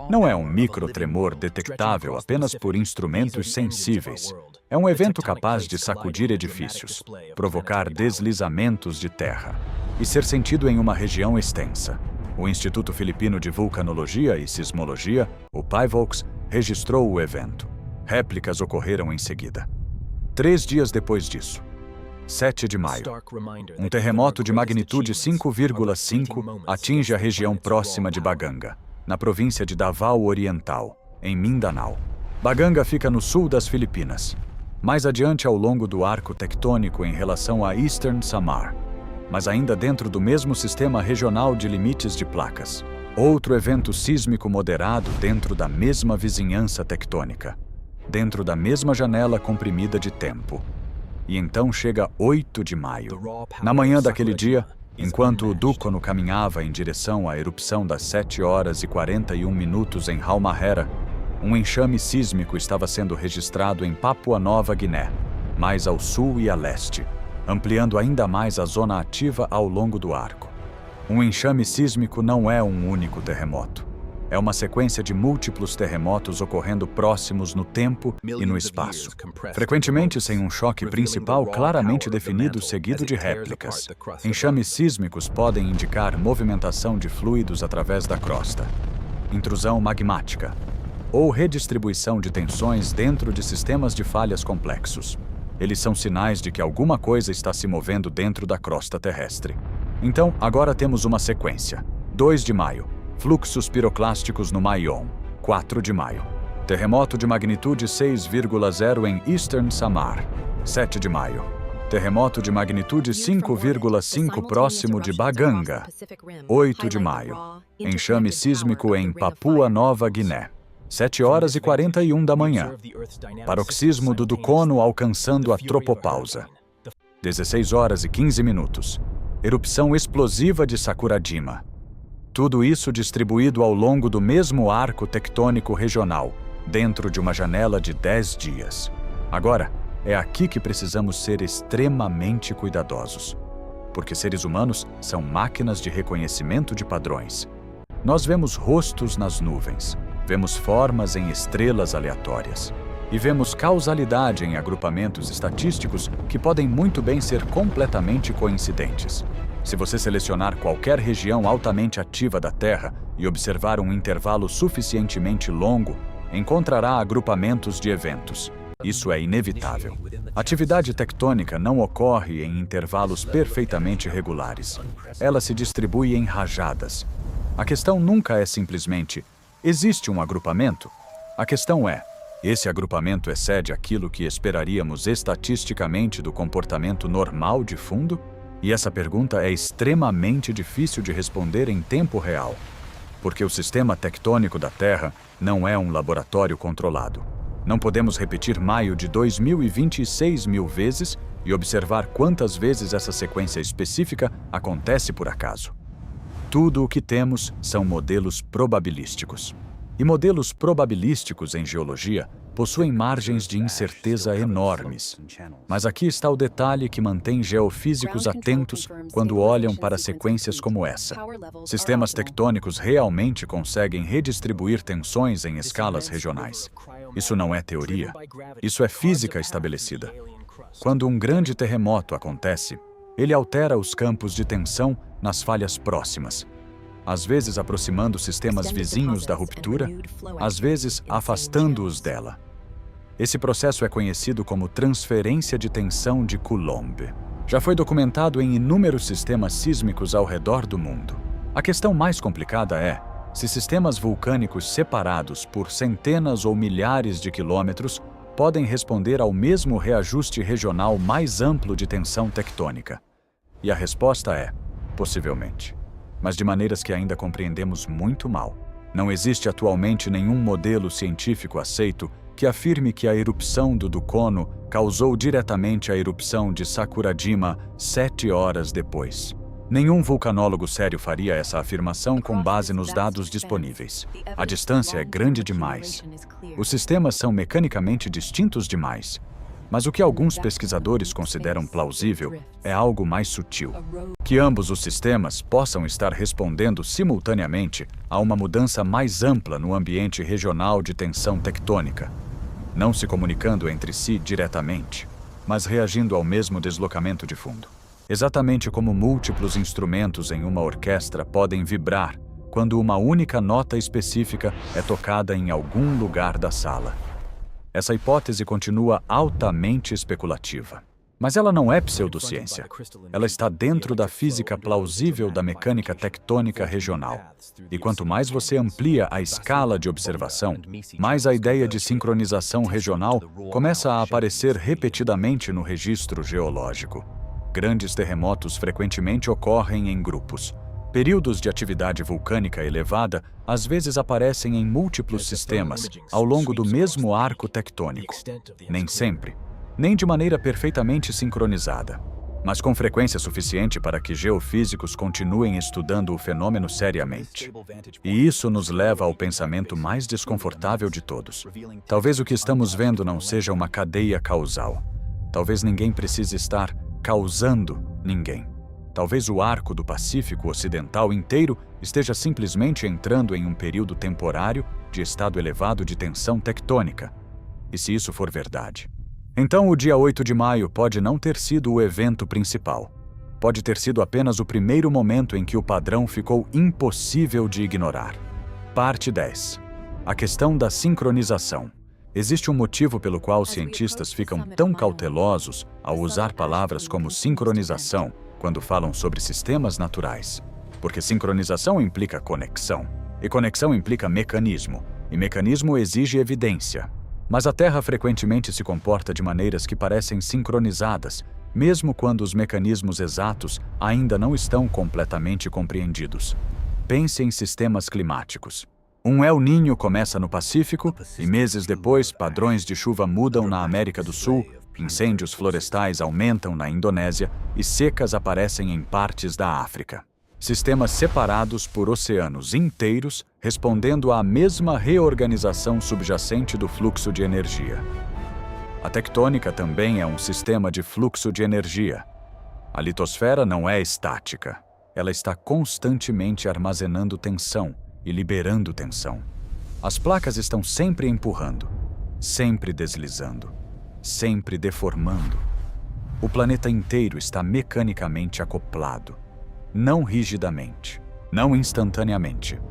Não é um microtremor detectável apenas por instrumentos sensíveis. É um evento capaz de sacudir edifícios, provocar deslizamentos de terra e ser sentido em uma região extensa. O Instituto Filipino de Vulcanologia e Sismologia, o PIVOLCS, registrou o evento. Réplicas ocorreram em seguida. 3 dias depois disso, 7 de maio, um terremoto de magnitude 5,5 atinge a região próxima de Baganga, na província de Davao Oriental, em Mindanao. Baganga fica no sul das Filipinas, mais adiante ao longo do arco tectônico em relação a Eastern Samar, mas ainda dentro do mesmo sistema regional de limites de placas. Outro evento sísmico moderado dentro da mesma vizinhança tectônica, dentro da mesma janela comprimida de tempo. E então chega 8 de maio. Na manhã daquele dia, enquanto o Dukono caminhava em direção à erupção das 7 horas e 41 minutos em Halmahera, um enxame sísmico estava sendo registrado em Papua Nova Guiné, mais ao sul e a leste, ampliando ainda mais a zona ativa ao longo do arco. Um enxame sísmico não é um único terremoto. É uma sequência de múltiplos terremotos ocorrendo próximos no tempo e no espaço, frequentemente sem um choque principal claramente definido seguido de réplicas. Enxames sísmicos podem indicar movimentação de fluidos através da crosta, intrusão magmática, ou redistribuição de tensões dentro de sistemas de falhas complexos. Eles são sinais de que alguma coisa está se movendo dentro da crosta terrestre. Então, agora temos uma sequência. 2 de maio. Fluxos piroclásticos no Mayon. 4 de maio. Terremoto de magnitude 6,0 em Eastern Samar. 7 de maio. Terremoto de magnitude 5,5 próximo de Baganga. 8 de maio. Enxame sísmico em Papua Nova Guiné. 7h41 da manhã. Paroxismo do Dukono alcançando a tropopausa. 16h15. Erupção explosiva de Sakurajima. Tudo isso distribuído ao longo do mesmo arco tectônico regional, dentro de uma janela de 10 dias. Agora, é aqui que precisamos ser extremamente cuidadosos. Porque seres humanos são máquinas de reconhecimento de padrões. Nós vemos rostos nas nuvens, vemos formas em estrelas aleatórias e vemos causalidade em agrupamentos estatísticos que podem muito bem ser completamente coincidentes. Se você selecionar qualquer região altamente ativa da Terra e observar um intervalo suficientemente longo, encontrará agrupamentos de eventos. Isso é inevitável. Atividade tectônica não ocorre em intervalos perfeitamente regulares. Ela se distribui em rajadas. A questão nunca é simplesmente: existe um agrupamento? A questão é: esse agrupamento excede aquilo que esperaríamos estatisticamente do comportamento normal de fundo? E essa pergunta é extremamente difícil de responder em tempo real, porque o sistema tectônico da Terra não é um laboratório controlado. Não podemos repetir maio de 2026 mil vezes e observar quantas vezes essa sequência específica acontece por acaso. Tudo o que temos são modelos probabilísticos. E modelos probabilísticos em geologia possuem margens de incerteza enormes. Mas aqui está o detalhe que mantém geofísicos atentos quando olham para sequências como essa. Sistemas tectônicos realmente conseguem redistribuir tensões em escalas regionais. Isso não é teoria. Isso é física estabelecida. Quando um grande terremoto acontece, ele altera os campos de tensão nas falhas próximas, às vezes aproximando sistemas vizinhos da ruptura, às vezes afastando-os dela. Esse processo é conhecido como transferência de tensão de Coulomb. Já foi documentado em inúmeros sistemas sísmicos ao redor do mundo. A questão mais complicada é se sistemas vulcânicos separados por centenas ou milhares de quilômetros podem responder ao mesmo reajuste regional mais amplo de tensão tectônica. E a resposta é: possivelmente. Mas de maneiras que ainda compreendemos muito mal. Não existe atualmente nenhum modelo científico aceito que afirme que a erupção do Dukono causou diretamente a erupção de Sakurajima 7 horas depois. Nenhum vulcanólogo sério faria essa afirmação com base nos dados disponíveis. A distância é grande demais. Os sistemas são mecanicamente distintos demais. Mas o que alguns pesquisadores consideram plausível é algo mais sutil. Que ambos os sistemas possam estar respondendo simultaneamente a uma mudança mais ampla no ambiente regional de tensão tectônica, não se comunicando entre si diretamente, mas reagindo ao mesmo deslocamento de fundo. Exatamente como múltiplos instrumentos em uma orquestra podem vibrar quando uma única nota específica é tocada em algum lugar da sala. Essa hipótese continua altamente especulativa. Mas ela não é pseudociência. Ela está dentro da física plausível da mecânica tectônica regional. E quanto mais você amplia a escala de observação, mais a ideia de sincronização regional começa a aparecer repetidamente no registro geológico. Grandes terremotos frequentemente ocorrem em grupos. Períodos de atividade vulcânica elevada às vezes aparecem em múltiplos sistemas ao longo do mesmo arco tectônico. Nem sempre, nem de maneira perfeitamente sincronizada, mas com frequência suficiente para que geofísicos continuem estudando o fenômeno seriamente. E isso nos leva ao pensamento mais desconfortável de todos. Talvez o que estamos vendo não seja uma cadeia causal. Talvez ninguém precise estar causando ninguém. Talvez o arco do Pacífico Ocidental inteiro esteja simplesmente entrando em um período temporário de estado elevado de tensão tectônica. E se isso for verdade, então o dia 8 de maio pode não ter sido o evento principal. Pode ter sido apenas o primeiro momento em que o padrão ficou impossível de ignorar. Parte 10. A questão da sincronização. Existe um motivo pelo qual os cientistas ficam tão cautelosos ao usar palavras como sincronização quando falam sobre sistemas naturais. Porque sincronização implica conexão, e conexão implica mecanismo, e mecanismo exige evidência. Mas a Terra frequentemente se comporta de maneiras que parecem sincronizadas, mesmo quando os mecanismos exatos ainda não estão completamente compreendidos. Pense em sistemas climáticos. Um El Niño começa no Pacífico e meses depois padrões de chuva mudam na América do Sul, incêndios florestais aumentam na Indonésia e secas aparecem em partes da África. Sistemas separados por oceanos inteiros, respondendo à mesma reorganização subjacente do fluxo de energia. A tectônica também é um sistema de fluxo de energia. A litosfera não é estática. Ela está constantemente armazenando tensão e liberando tensão. As placas estão sempre empurrando, sempre deslizando, sempre deformando. O planeta inteiro está mecanicamente acoplado. Não rigidamente, não instantaneamente,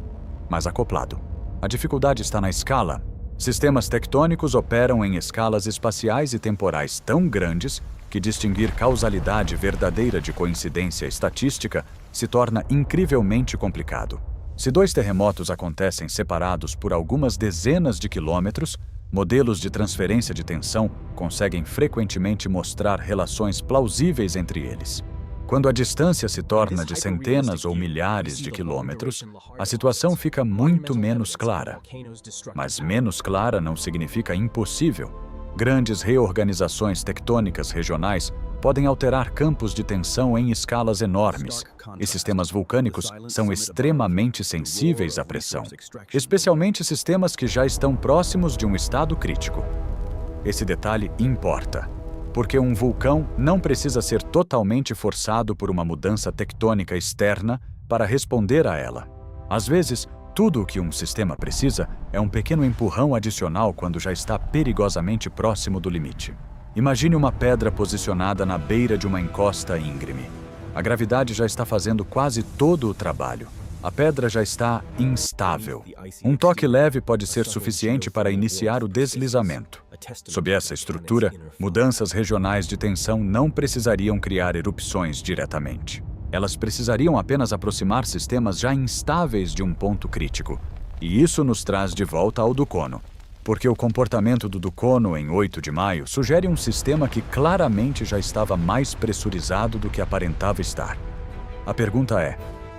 mas acoplado. A dificuldade está na escala. Sistemas tectônicos operam em escalas espaciais e temporais tão grandes que distinguir causalidade verdadeira de coincidência estatística se torna incrivelmente complicado. Se dois terremotos acontecem separados por algumas dezenas de quilômetros, modelos de transferência de tensão conseguem frequentemente mostrar relações plausíveis entre eles. Quando a distância se torna de centenas ou milhares de quilômetros, a situação fica muito menos clara. Mas menos clara não significa impossível. Grandes reorganizações tectônicas regionais podem alterar campos de tensão em escalas enormes, e sistemas vulcânicos são extremamente sensíveis à pressão, especialmente sistemas que já estão próximos de um estado crítico. Esse detalhe importa, porque um vulcão não precisa ser totalmente forçado por uma mudança tectônica externa para responder a ela. Às vezes, tudo o que um sistema precisa é um pequeno empurrão adicional quando já está perigosamente próximo do limite. Imagine uma pedra posicionada na beira de uma encosta íngreme. A gravidade já está fazendo quase todo o trabalho. A pedra já está instável. Um toque leve pode ser suficiente para iniciar o deslizamento. Sob essa estrutura, mudanças regionais de tensão não precisariam criar erupções diretamente. Elas precisariam apenas aproximar sistemas já instáveis de um ponto crítico. E isso nos traz de volta ao Dukono, porque o comportamento do Dukono em 8 de maio sugere um sistema que claramente já estava mais pressurizado do que aparentava estar. A pergunta é,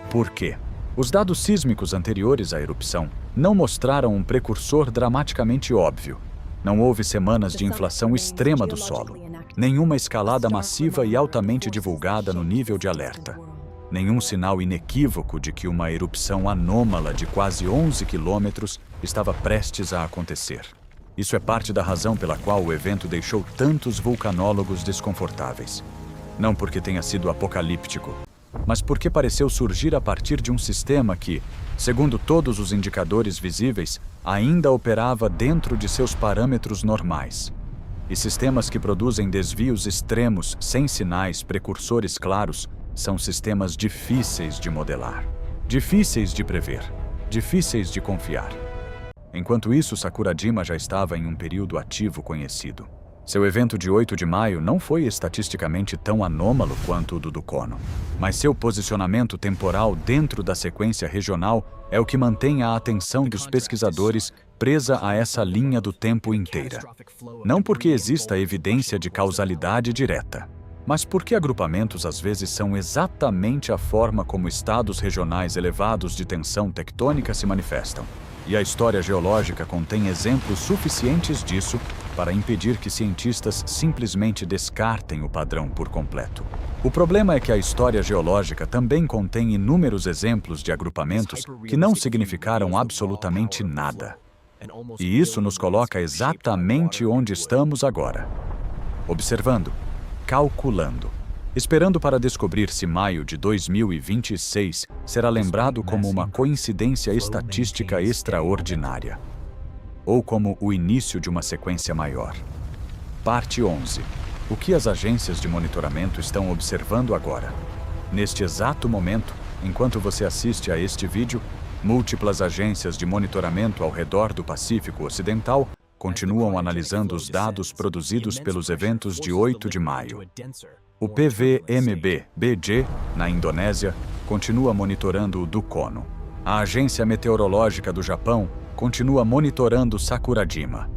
por quê? Os dados sísmicos anteriores à erupção não mostraram um precursor dramaticamente óbvio. Não houve semanas de inflação extrema do solo, nenhuma escalada massiva e altamente divulgada no nível de alerta, nenhum sinal inequívoco de que uma erupção anômala de quase 11 quilômetros estava prestes a acontecer. Isso é parte da razão pela qual o evento deixou tantos vulcanólogos desconfortáveis. Não porque tenha sido apocalíptico, mas porque pareceu surgir a partir de um sistema que, segundo todos os indicadores visíveis, ainda operava dentro de seus parâmetros normais. E sistemas que produzem desvios extremos sem sinais precursores claros são sistemas difíceis de modelar, difíceis de prever, difíceis de confiar. Enquanto isso, Sakurajima já estava em um período ativo conhecido. Seu evento de 8 de maio não foi estatisticamente tão anômalo quanto o do Dukono, mas seu posicionamento temporal dentro da sequência regional é o que mantém a atenção dos pesquisadores presa a essa linha do tempo inteira. Não porque exista evidência de causalidade direta, mas porque agrupamentos às vezes são exatamente a forma como estados regionais elevados de tensão tectônica se manifestam. E a história geológica contém exemplos suficientes disso para impedir que cientistas simplesmente descartem o padrão por completo. O problema é que a história geológica também contém inúmeros exemplos de agrupamentos que não significaram absolutamente nada. E isso nos coloca exatamente onde estamos agora. Observando, calculando, esperando para descobrir se maio de 2026 será lembrado como uma coincidência estatística extraordinária, ou como o início de uma sequência maior. Parte 11. O que as agências de monitoramento estão observando agora? Neste exato momento, enquanto você assiste a este vídeo, Múltiplas agências de monitoramento ao redor do Pacífico Ocidental continuam analisando os dados produzidos pelos eventos de 8 de maio. O PVMB-BG, na Indonésia, continua monitorando o Dukono. A Agência Meteorológica do Japão continua monitorando Sakurajima.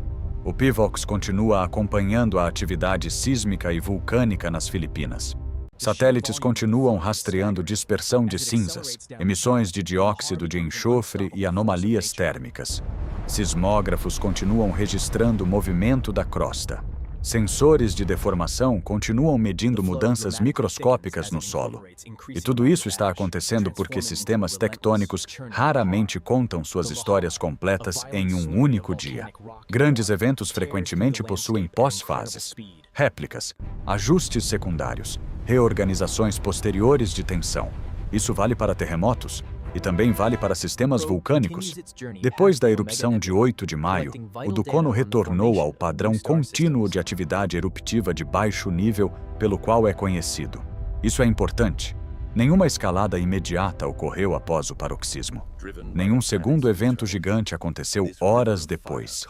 O PIVOX continua acompanhando a atividade sísmica e vulcânica nas Filipinas. Satélites continuam rastreando dispersão de cinzas, emissões de dióxido de enxofre e anomalias térmicas. Sismógrafos continuam registrando o movimento da crosta. Sensores de deformação continuam medindo mudanças microscópicas no solo. E tudo isso está acontecendo porque sistemas tectônicos raramente contam suas histórias completas em um único dia. Grandes eventos frequentemente possuem pós-fases, réplicas, ajustes secundários, reorganizações posteriores de tensão. Isso vale para terremotos e também vale para sistemas vulcânicos. Depois da erupção de 8 de maio, o Dukono retornou ao padrão contínuo de atividade eruptiva de baixo nível pelo qual é conhecido. Isso é importante. Nenhuma escalada imediata ocorreu após o paroxismo. Nenhum segundo evento gigante aconteceu horas depois.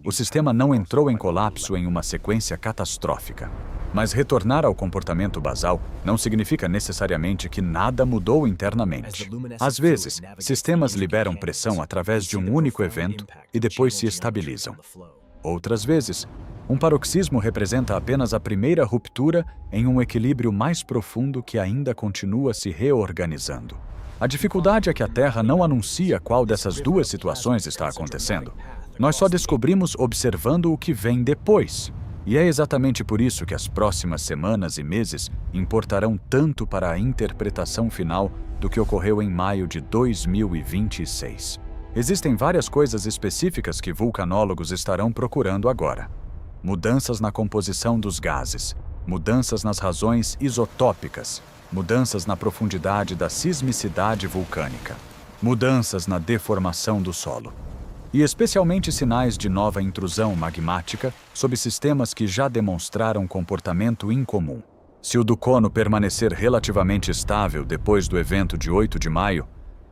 O sistema não entrou em colapso em uma sequência catastrófica. Mas retornar ao comportamento basal não significa necessariamente que nada mudou internamente. Às vezes, sistemas liberam pressão através de um único evento e depois se estabilizam. Outras vezes, um paroxismo representa apenas a primeira ruptura em um equilíbrio mais profundo que ainda continua se reorganizando. A dificuldade é que a Terra não anuncia qual dessas duas situações está acontecendo. Nós só descobrimos observando o que vem depois. E é exatamente por isso que as próximas semanas e meses importarão tanto para a interpretação final do que ocorreu em maio de 2026. Existem várias coisas específicas que vulcanólogos estarão procurando agora. Mudanças na composição dos gases, mudanças nas razões isotópicas, mudanças na profundidade da sismicidade vulcânica, mudanças na deformação do solo. E especialmente sinais de nova intrusão magmática sob sistemas que já demonstraram comportamento incomum. Se o Dukono permanecer relativamente estável depois do evento de 8 de maio,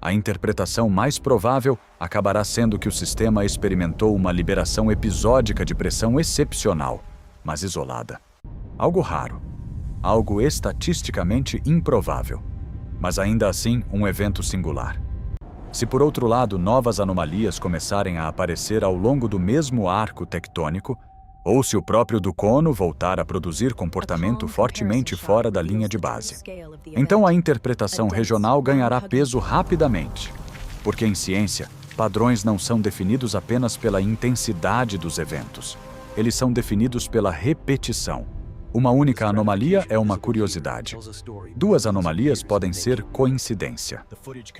a interpretação mais provável acabará sendo que o sistema experimentou uma liberação episódica de pressão excepcional, mas isolada. Algo raro, algo estatisticamente improvável, mas ainda assim um evento singular. Se, por outro lado, novas anomalias começarem a aparecer ao longo do mesmo arco tectônico, ou se o próprio Dukono voltar a produzir comportamento fortemente fora da linha de base, então a interpretação regional ganhará peso rapidamente. Porque em ciência, padrões não são definidos apenas pela intensidade dos eventos. Eles são definidos pela repetição. Uma única anomalia é uma curiosidade. Duas anomalias podem ser coincidência.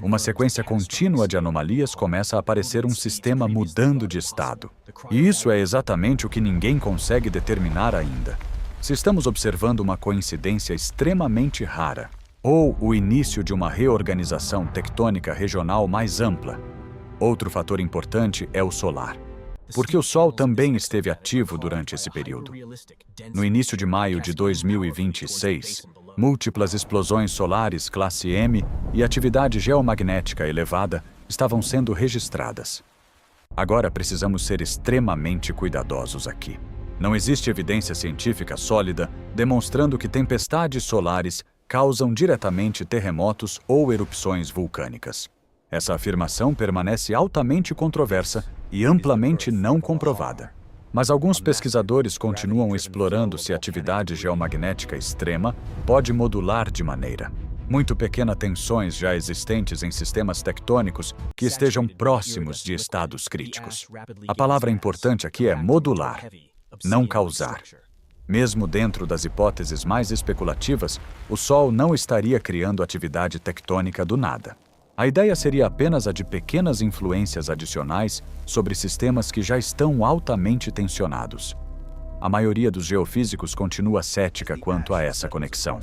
Uma sequência contínua de anomalias começa a aparecer um sistema mudando de estado. E isso é exatamente o que ninguém consegue determinar ainda. Se estamos observando uma coincidência extremamente rara, ou o início de uma reorganização tectônica regional mais ampla. Outro fator importante é o solar. Porque o Sol também esteve ativo durante esse período. No início de maio de 2026, múltiplas explosões solares classe M e atividade geomagnética elevada estavam sendo registradas. Agora precisamos ser extremamente cuidadosos aqui. Não existe evidência científica sólida demonstrando que tempestades solares causam diretamente terremotos ou erupções vulcânicas. Essa afirmação permanece altamente controversa e amplamente não comprovada. Mas alguns pesquisadores continuam explorando se a atividade geomagnética extrema pode modular de maneira muito pequena tensões já existentes em sistemas tectônicos que estejam próximos de estados críticos. A palavra importante aqui é modular, não causar. Mesmo dentro das hipóteses mais especulativas, o Sol não estaria criando atividade tectônica do nada. A ideia seria apenas a de pequenas influências adicionais sobre sistemas que já estão altamente tensionados. A maioria dos geofísicos continua cética quanto a essa conexão.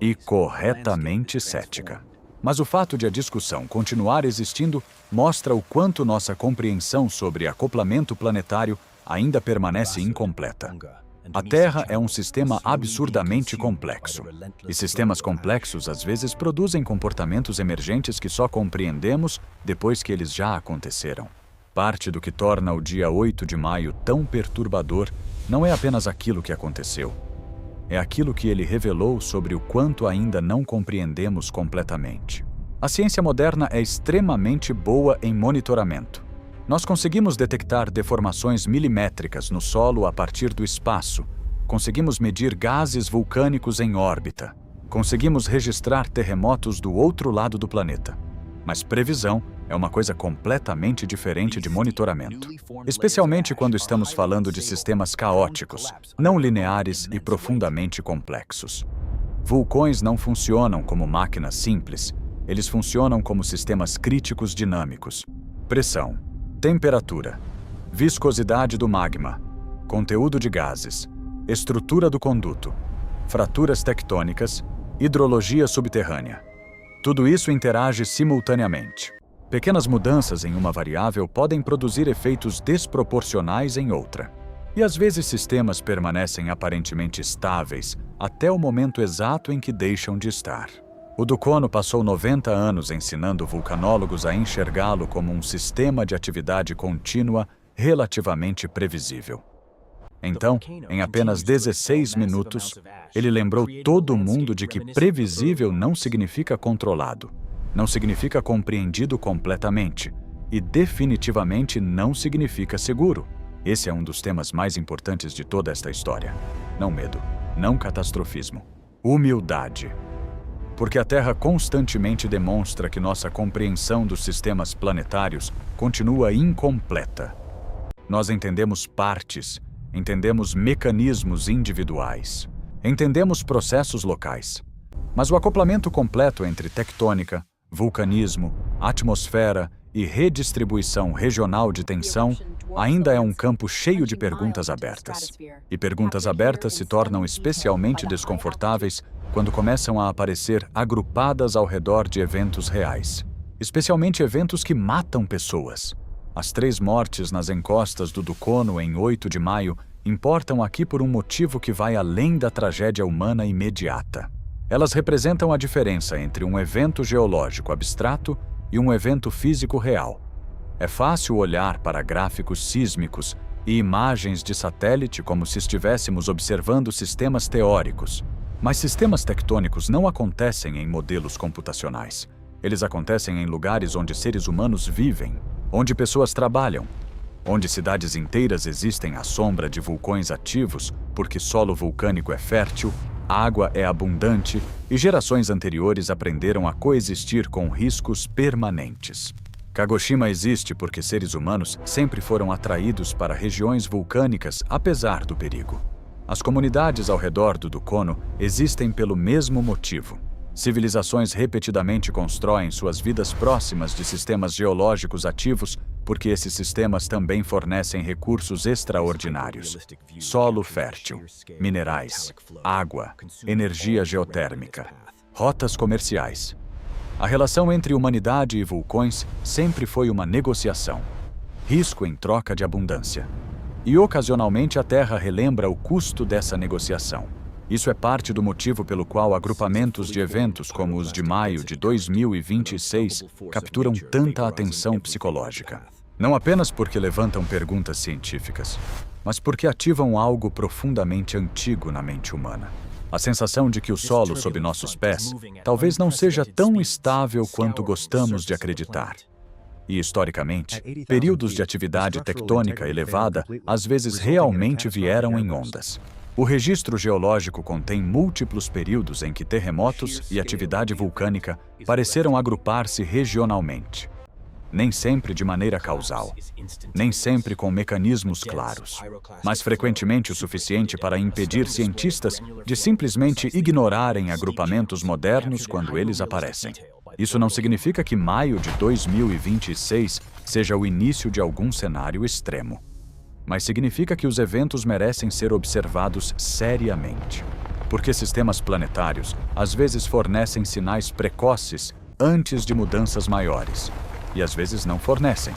E corretamente cética. Mas o fato de a discussão continuar existindo mostra o quanto nossa compreensão sobre acoplamento planetário ainda permanece incompleta. A Terra é um sistema absurdamente complexo. E sistemas complexos às vezes produzem comportamentos emergentes que só compreendemos depois que eles já aconteceram. Parte do que torna o dia 8 de maio tão perturbador não é apenas aquilo que aconteceu. É aquilo que ele revelou sobre o quanto ainda não compreendemos completamente. A ciência moderna é extremamente boa em monitoramento. Nós conseguimos detectar deformações milimétricas no solo a partir do espaço, conseguimos medir gases vulcânicos em órbita, conseguimos registrar terremotos do outro lado do planeta. Mas previsão é uma coisa completamente diferente de monitoramento, especialmente quando estamos falando de sistemas caóticos, não lineares e profundamente complexos. Vulcões não funcionam como máquinas simples, eles funcionam como sistemas críticos dinâmicos. Pressão, temperatura, viscosidade do magma, conteúdo de gases, estrutura do conduto, fraturas tectônicas, hidrologia subterrânea. Tudo isso interage simultaneamente. Pequenas mudanças em uma variável podem produzir efeitos desproporcionais em outra. E às vezes sistemas permanecem aparentemente estáveis até o momento exato em que deixam de estar. O Dukono passou 90 anos ensinando vulcanólogos a enxergá-lo como um sistema de atividade contínua relativamente previsível. Então, em apenas 16 minutos, ele lembrou todo mundo de que previsível não significa controlado, não significa compreendido completamente e definitivamente não significa seguro. Esse é um dos temas mais importantes de toda esta história. Não medo, não catastrofismo, humildade. Porque a Terra constantemente demonstra que nossa compreensão dos sistemas planetários continua incompleta. Nós entendemos partes, entendemos mecanismos individuais, entendemos processos locais. Mas o acoplamento completo entre tectônica, vulcanismo, atmosfera e redistribuição regional de tensão ainda é um campo cheio de perguntas abertas. E perguntas abertas se tornam especialmente desconfortáveis quando começam a aparecer agrupadas ao redor de eventos reais, especialmente eventos que matam pessoas. As 3 mortes nas encostas do Dukono em 8 de maio importam aqui por um motivo que vai além da tragédia humana imediata. Elas representam a diferença entre um evento geológico abstrato e um evento físico real. É fácil olhar para gráficos sísmicos e imagens de satélite como se estivéssemos observando sistemas teóricos. Mas sistemas tectônicos não acontecem em modelos computacionais. Eles acontecem em lugares onde seres humanos vivem, onde pessoas trabalham, onde cidades inteiras existem à sombra de vulcões ativos porque solo vulcânico é fértil, água é abundante e gerações anteriores aprenderam a coexistir com riscos permanentes. Kagoshima existe porque seres humanos sempre foram atraídos para regiões vulcânicas apesar do perigo. As comunidades ao redor do Dukono existem pelo mesmo motivo. Civilizações repetidamente constroem suas vidas próximas de sistemas geológicos ativos porque esses sistemas também fornecem recursos extraordinários: solo fértil, minerais, água, energia geotérmica, rotas comerciais. A relação entre humanidade e vulcões sempre foi uma negociação, risco em troca de abundância. E ocasionalmente a Terra relembra o custo dessa negociação. Isso é parte do motivo pelo qual agrupamentos de eventos como os de maio de 2026 capturam tanta atenção psicológica. Não apenas porque levantam perguntas científicas, mas porque ativam algo profundamente antigo na mente humana. A sensação de que o solo sob nossos pés talvez não seja tão estável quanto gostamos de acreditar. E, historicamente, períodos de atividade tectônica elevada às vezes realmente vieram em ondas. O registro geológico contém múltiplos períodos em que terremotos e atividade vulcânica pareceram agrupar-se regionalmente. Nem sempre de maneira causal, nem sempre com mecanismos claros, mas frequentemente o suficiente para impedir cientistas de simplesmente ignorarem agrupamentos modernos quando eles aparecem. Isso não significa que maio de 2026 seja o início de algum cenário extremo, mas significa que os eventos merecem ser observados seriamente, porque sistemas planetários às vezes fornecem sinais precoces antes de mudanças maiores, e às vezes não fornecem.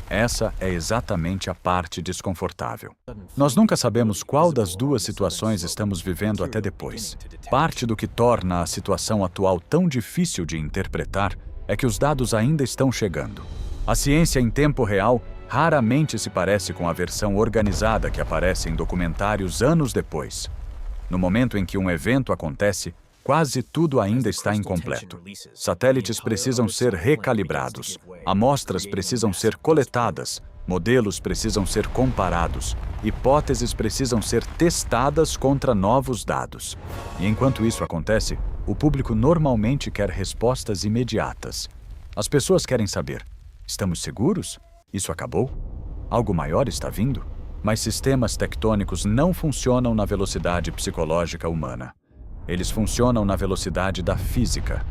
Essa é exatamente a parte desconfortável. Nós nunca sabemos qual das duas situações estamos vivendo até depois. Parte do que torna a situação atual tão difícil de interpretar é que os dados ainda estão chegando. A ciência em tempo real raramente se parece com a versão organizada que aparece em documentários anos depois. No momento em que um evento acontece, quase tudo ainda está incompleto. Satélites precisam ser recalibrados, amostras precisam ser coletadas, modelos precisam ser comparados, hipóteses precisam ser testadas contra novos dados. E enquanto isso acontece, o público normalmente quer respostas imediatas. As pessoas querem saber: estamos seguros? Isso acabou? Algo maior está vindo? Mas sistemas tectônicos não funcionam na velocidade psicológica humana. Eles funcionam na velocidade da física.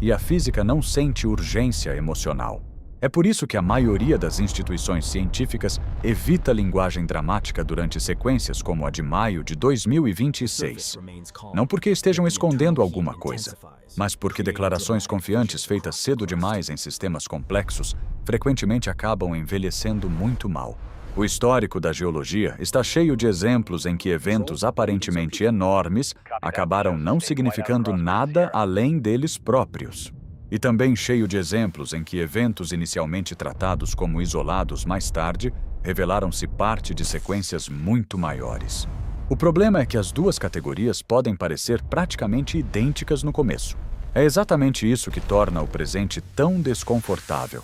E a física não sente urgência emocional. É por isso que a maioria das instituições científicas evita linguagem dramática durante sequências como a de maio de 2026. Não porque estejam escondendo alguma coisa, mas porque declarações confiantes feitas cedo demais em sistemas complexos frequentemente acabam envelhecendo muito mal. O histórico da geologia está cheio de exemplos em que eventos aparentemente enormes acabaram não significando nada além deles próprios. E também cheio de exemplos em que eventos inicialmente tratados como isolados mais tarde revelaram-se parte de sequências muito maiores. O problema é que as duas categorias podem parecer praticamente idênticas no começo. É exatamente isso que torna o presente tão desconfortável.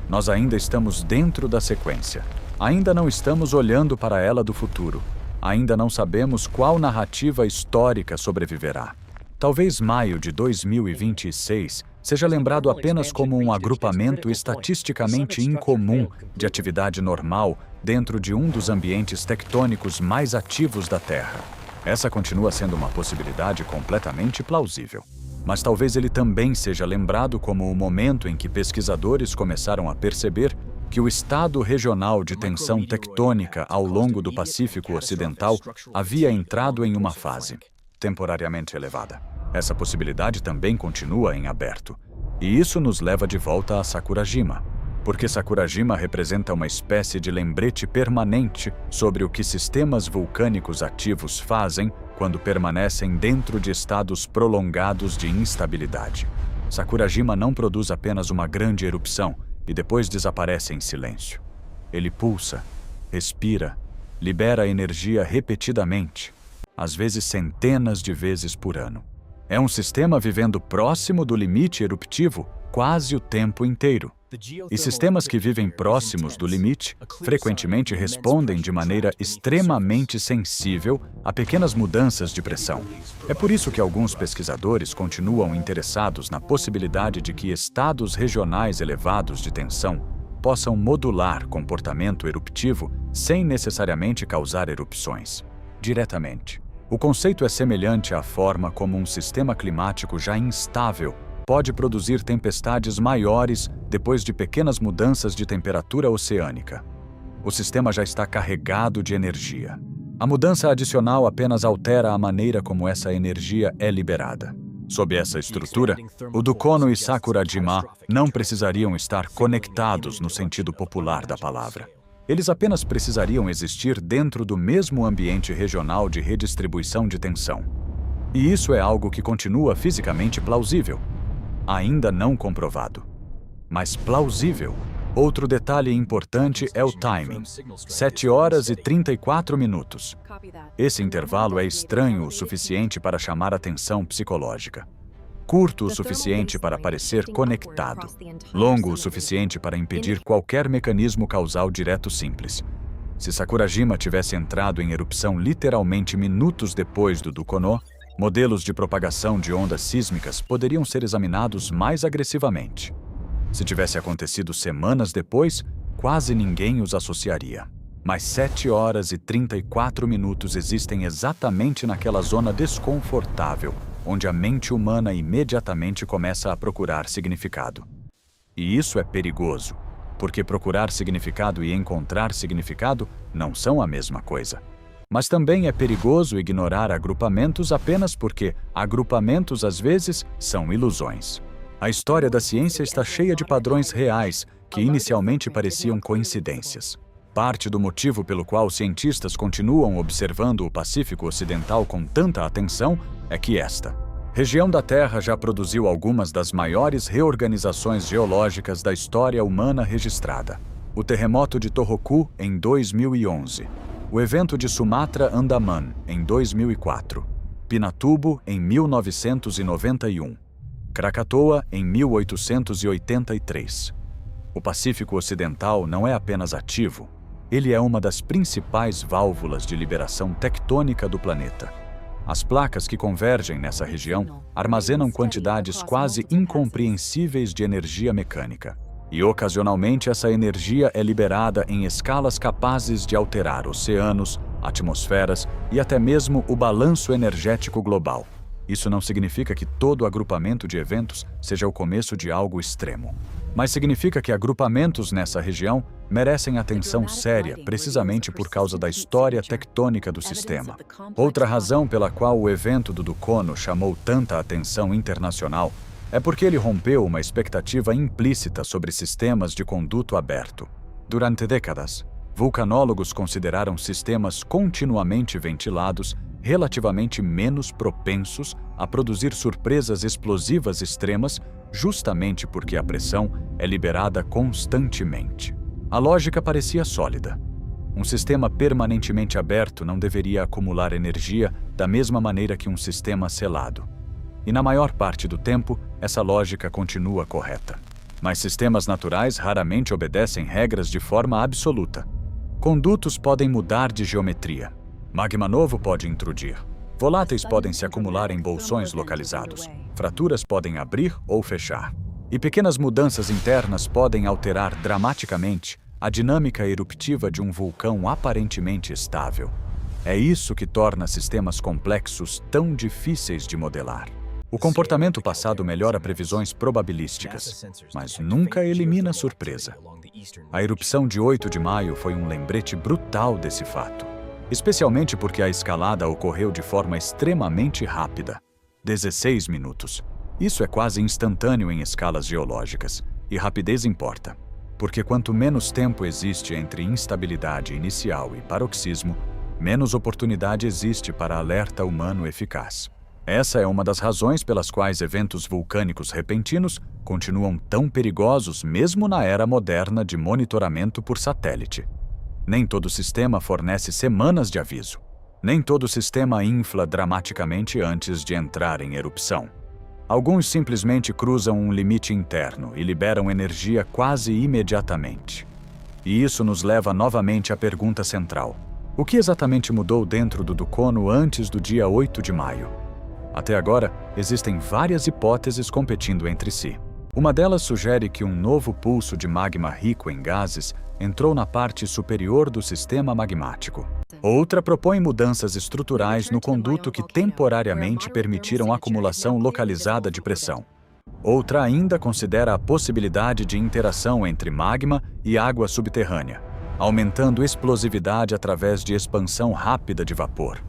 Nós ainda estamos dentro da sequência. Ainda não estamos olhando para ela do futuro. Ainda não sabemos qual narrativa histórica sobreviverá. Talvez maio de 2026 seja lembrado apenas como um agrupamento estatisticamente incomum de atividade normal dentro de um dos ambientes tectônicos mais ativos da Terra. Essa continua sendo uma possibilidade completamente plausível. Mas talvez ele também seja lembrado como o momento em que pesquisadores começaram a perceber que o estado regional de tensão tectônica ao longo do Pacífico Ocidental havia entrado em uma fase temporariamente elevada. Essa possibilidade também continua em aberto. E isso nos leva de volta a Sakurajima, porque Sakurajima representa uma espécie de lembrete permanente sobre o que sistemas vulcânicos ativos fazem quando permanecem dentro de estados prolongados de instabilidade. Sakurajima não produz apenas uma grande erupção e depois desaparece em silêncio. Ele pulsa, respira, libera energia repetidamente, às vezes centenas de vezes por ano. É um sistema vivendo próximo do limite eruptivo quase o tempo inteiro. E sistemas que vivem próximos do limite frequentemente respondem de maneira extremamente sensível a pequenas mudanças de pressão. É por isso que alguns pesquisadores continuam interessados na possibilidade de que estados regionais elevados de tensão possam modular comportamento eruptivo sem necessariamente causar erupções diretamente. O conceito é semelhante à forma como um sistema climático já instável pode produzir tempestades maiores depois de pequenas mudanças de temperatura oceânica. O sistema já está carregado de energia. A mudança adicional apenas altera a maneira como essa energia é liberada. Sob essa estrutura, o Dukono e Sakurajima não precisariam estar conectados no sentido popular da palavra. Eles apenas precisariam existir dentro do mesmo ambiente regional de redistribuição de tensão. E isso é algo que continua fisicamente plausível. Ainda não comprovado, mas plausível. Outro detalhe importante é o timing. 7 horas e 34 minutos. Esse intervalo é estranho o suficiente para chamar atenção psicológica. Curto o suficiente para parecer conectado. Longo o suficiente para impedir qualquer mecanismo causal direto simples. Se Sakurajima tivesse entrado em erupção literalmente minutos depois do Dukono, modelos de propagação de ondas sísmicas poderiam ser examinados mais agressivamente. Se tivesse acontecido semanas depois, quase ninguém os associaria. Mas 7 horas e 34 minutos existem exatamente naquela zona desconfortável, onde a mente humana imediatamente começa a procurar significado. E isso é perigoso, porque procurar significado e encontrar significado não são a mesma coisa. Mas também é perigoso ignorar agrupamentos apenas porque agrupamentos às vezes são ilusões. A história da ciência está cheia de padrões reais que inicialmente pareciam coincidências. Parte do motivo pelo qual os cientistas continuam observando o Pacífico Ocidental com tanta atenção é que esta região da Terra já produziu algumas das maiores reorganizações geológicas da história humana registrada. O terremoto de Tohoku, em 2011. O evento de Sumatra-Andaman, em 2004. Pinatubo, em 1991. Krakatoa, em 1883. O Pacífico Ocidental não é apenas ativo, ele é uma das principais válvulas de liberação tectônica do planeta. As placas que convergem nessa região armazenam quantidades quase incompreensíveis de energia mecânica. E ocasionalmente essa energia é liberada em escalas capazes de alterar oceanos, atmosferas e até mesmo o balanço energético global. Isso não significa que todo agrupamento de eventos seja o começo de algo extremo, mas significa que agrupamentos nessa região merecem atenção séria precisamente por causa da história tectônica do sistema. Outra razão pela qual o evento do Dukono chamou tanta atenção internacional é porque ele rompeu uma expectativa implícita sobre sistemas de conduto aberto. Durante décadas, vulcanólogos consideraram sistemas continuamente ventilados relativamente menos propensos a produzir surpresas explosivas extremas, justamente porque a pressão é liberada constantemente. A lógica parecia sólida. Um sistema permanentemente aberto não deveria acumular energia da mesma maneira que um sistema selado. E na maior parte do tempo, essa lógica continua correta. Mas sistemas naturais raramente obedecem regras de forma absoluta. Condutos podem mudar de geometria. Magma novo pode intrudir. Voláteis podem se acumular em bolsões localizados. Fraturas podem abrir ou fechar. E pequenas mudanças internas podem alterar dramaticamente a dinâmica eruptiva de um vulcão aparentemente estável. É isso que torna sistemas complexos tão difíceis de modelar. O comportamento passado melhora previsões probabilísticas, mas nunca elimina a surpresa. A erupção de 8 de maio foi um lembrete brutal desse fato, especialmente porque a escalada ocorreu de forma extremamente rápida, 16 minutos. Isso é quase instantâneo em escalas geológicas, e rapidez importa, porque quanto menos tempo existe entre instabilidade inicial e paroxismo, menos oportunidade existe para alerta humano eficaz. Essa é uma das razões pelas quais eventos vulcânicos repentinos continuam tão perigosos mesmo na era moderna de monitoramento por satélite. Nem todo sistema fornece semanas de aviso. Nem todo sistema infla dramaticamente antes de entrar em erupção. Alguns simplesmente cruzam um limite interno e liberam energia quase imediatamente. E isso nos leva novamente à pergunta central. O que exatamente mudou dentro do Dukono antes do dia 8 de maio? Até agora, existem várias hipóteses competindo entre si. Uma delas sugere que um novo pulso de magma rico em gases entrou na parte superior do sistema magmático. Outra propõe mudanças estruturais no conduto que temporariamente permitiram acumulação localizada de pressão. Outra ainda considera a possibilidade de interação entre magma e água subterrânea, aumentando explosividade através de expansão rápida de vapor.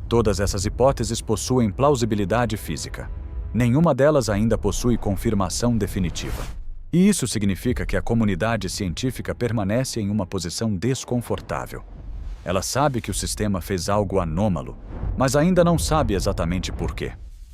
Todas essas hipóteses possuem plausibilidade física. Nenhuma delas ainda possui confirmação definitiva. E isso significa que a comunidade científica permanece em uma posição desconfortável. Ela sabe que o sistema fez algo anômalo, mas ainda não sabe exatamente por quê.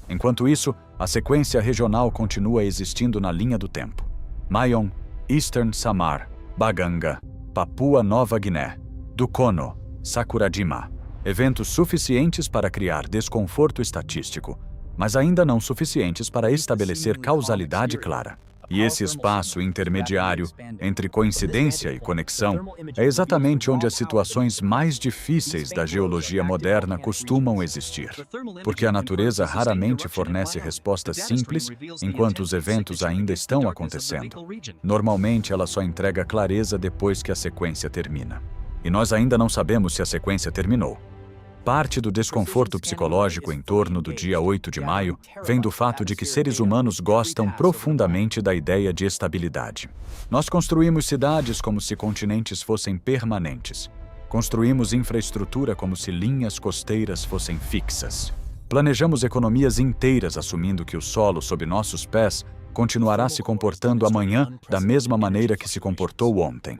Enquanto isso, a sequência regional continua existindo na linha do tempo. Mayon, Eastern Samar, Baganga, Papua Nova Guiné, Dukono, Sakurajima. Eventos suficientes para criar desconforto estatístico, mas ainda não suficientes para estabelecer causalidade clara. E esse espaço intermediário entre coincidência e conexão é exatamente onde as situações mais difíceis da geologia moderna costumam existir, porque a natureza raramente fornece respostas simples enquanto os eventos ainda estão acontecendo. Normalmente, ela só entrega clareza depois que a sequência termina. E nós ainda não sabemos se a sequência terminou. Parte do desconforto psicológico em torno do dia 8 de maio vem do fato de que seres humanos gostam profundamente da ideia de estabilidade. Nós construímos cidades como se continentes fossem permanentes. Construímos infraestrutura como se linhas costeiras fossem fixas. Planejamos economias inteiras assumindo que o solo sob nossos pés continuará se comportando amanhã da mesma maneira que se comportou ontem.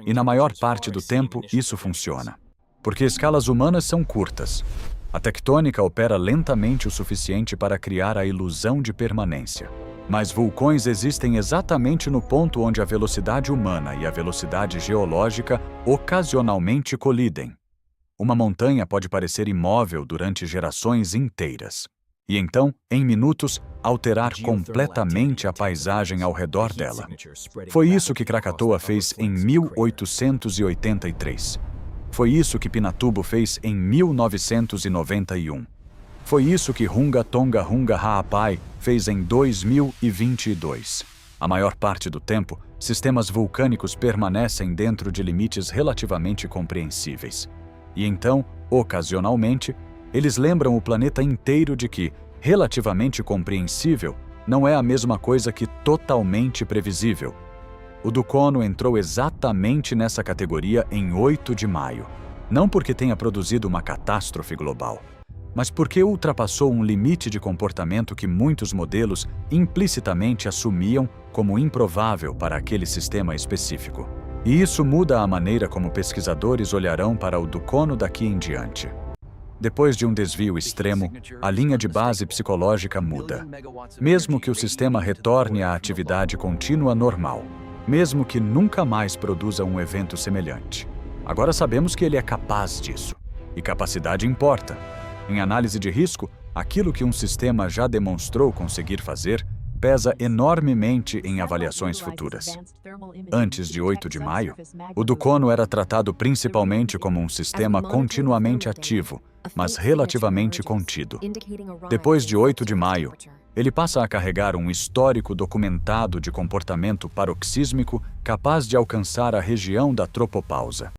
E na maior parte do tempo, isso funciona. Porque escalas humanas são curtas. A tectônica opera lentamente o suficiente para criar a ilusão de permanência. Mas vulcões existem exatamente no ponto onde a velocidade humana e a velocidade geológica ocasionalmente colidem. Uma montanha pode parecer imóvel durante gerações inteiras. E então, em minutos, alterar completamente a paisagem ao redor dela. Foi isso que Krakatoa fez em 1883. Foi isso que Pinatubo fez em 1991. Foi isso que Hunga Tonga Hunga Ha'apai fez em 2022. A maior parte do tempo, sistemas vulcânicos permanecem dentro de limites relativamente compreensíveis. E então, ocasionalmente, eles lembram o planeta inteiro de que relativamente compreensível não é a mesma coisa que totalmente previsível. O Dukono entrou exatamente nessa categoria em 8 de maio. Não porque tenha produzido uma catástrofe global, mas porque ultrapassou um limite de comportamento que muitos modelos implicitamente assumiam como improvável para aquele sistema específico. E isso muda a maneira como pesquisadores olharão para o Dukono daqui em diante. Depois de um desvio extremo, a linha de base psicológica muda. Mesmo que o sistema retorne à atividade contínua normal, mesmo que nunca mais produza um evento semelhante. Agora sabemos que ele é capaz disso. E capacidade importa. Em análise de risco, aquilo que um sistema já demonstrou conseguir fazer pesa enormemente em avaliações futuras. Antes de 8 de maio, o Dukono era tratado principalmente como um sistema continuamente ativo, mas relativamente contido. Depois de 8 de maio, ele passa a carregar um histórico documentado de comportamento paroxísmico capaz de alcançar a região da tropopausa.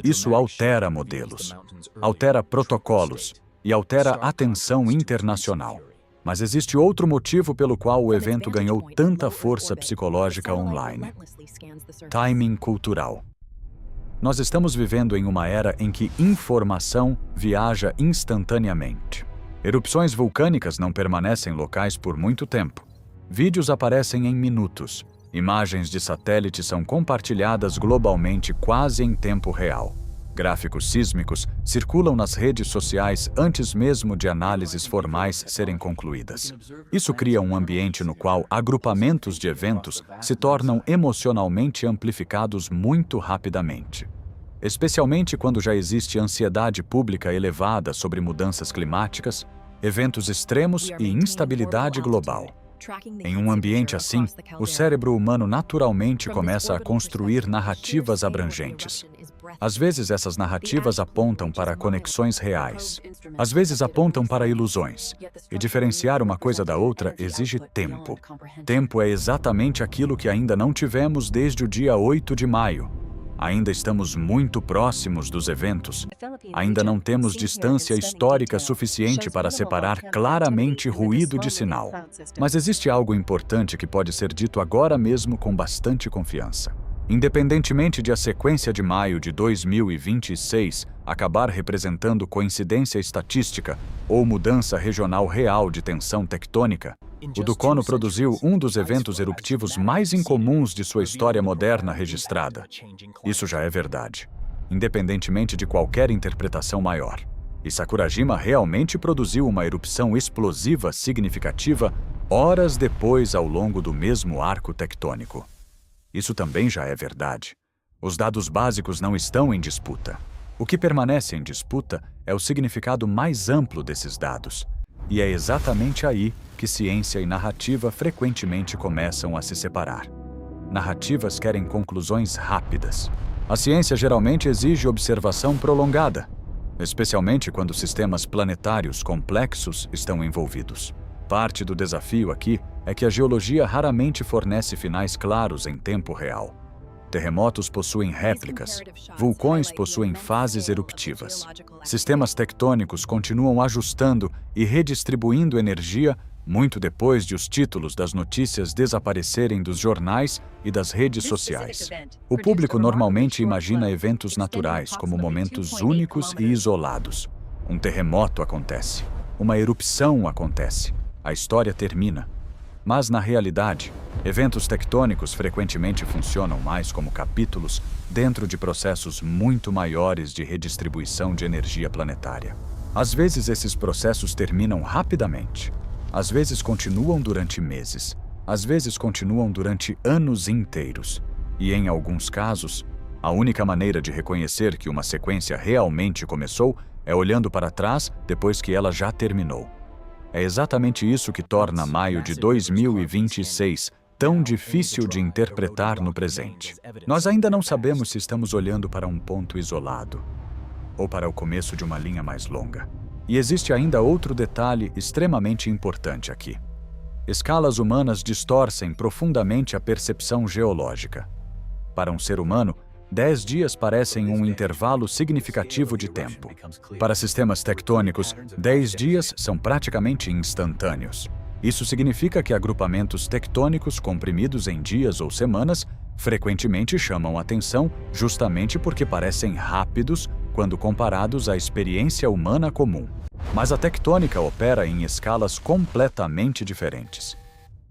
Isso altera modelos, altera protocolos e altera a atenção internacional. Mas existe outro motivo pelo qual o evento ganhou tanta força psicológica online. Timing cultural. Nós estamos vivendo em uma era em que informação viaja instantaneamente. Erupções vulcânicas não permanecem locais por muito tempo. Vídeos aparecem em minutos. Imagens de satélite são compartilhadas globalmente quase em tempo real. Gráficos sísmicos circulam nas redes sociais antes mesmo de análises formais serem concluídas. Isso cria um ambiente no qual agrupamentos de eventos se tornam emocionalmente amplificados muito rapidamente. Especialmente quando já existe ansiedade pública elevada sobre mudanças climáticas, eventos extremos e instabilidade global. Em um ambiente assim, o cérebro humano naturalmente começa a construir narrativas abrangentes. Às vezes essas narrativas apontam para conexões reais. Às vezes apontam para ilusões. E diferenciar uma coisa da outra exige tempo. Tempo é exatamente aquilo que ainda não tivemos desde o dia 8 de maio. Ainda estamos muito próximos dos eventos. Ainda não temos distância histórica suficiente para separar claramente ruído de sinal. Mas existe algo importante que pode ser dito agora mesmo com bastante confiança. Independentemente de a sequência de maio de 2026 acabar representando coincidência estatística ou mudança regional real de tensão tectônica, o Dukono produziu um dos eventos eruptivos mais incomuns de sua história moderna registrada. Isso já é verdade, independentemente de qualquer interpretação maior. E Sakurajima realmente produziu uma erupção explosiva significativa horas depois ao longo do mesmo arco tectônico. Isso também já é verdade. Os dados básicos não estão em disputa. O que permanece em disputa é o significado mais amplo desses dados. E é exatamente aí que ciência e narrativa frequentemente começam a se separar. Narrativas querem conclusões rápidas. A ciência geralmente exige observação prolongada, especialmente quando sistemas planetários complexos estão envolvidos. Parte do desafio aqui é que a geologia raramente fornece finais claros em tempo real. Terremotos possuem réplicas, vulcões possuem fases eruptivas. Sistemas tectônicos continuam ajustando e redistribuindo energia muito depois de os títulos das notícias desaparecerem dos jornais e das redes sociais. O público normalmente imagina eventos naturais como momentos únicos e isolados. Um terremoto acontece, uma erupção acontece, a história termina. Mas, na realidade, eventos tectônicos frequentemente funcionam mais como capítulos dentro de processos muito maiores de redistribuição de energia planetária. Às vezes, esses processos terminam rapidamente. Às vezes, continuam durante meses. Às vezes, continuam durante anos inteiros. E, em alguns casos, a única maneira de reconhecer que uma sequência realmente começou é olhando para trás depois que ela já terminou. É exatamente isso que torna maio de 2026 tão difícil de interpretar no presente. Nós ainda não sabemos se estamos olhando para um ponto isolado ou para o começo de uma linha mais longa. E existe ainda outro detalhe extremamente importante aqui. Escalas humanas distorcem profundamente a percepção geológica. Para um ser humano, 10 dias parecem um intervalo significativo de tempo. Para sistemas tectônicos, 10 dias são praticamente instantâneos. Isso significa que agrupamentos tectônicos comprimidos em dias ou semanas frequentemente chamam atenção justamente porque parecem rápidos quando comparados à experiência humana comum. Mas a tectônica opera em escalas completamente diferentes.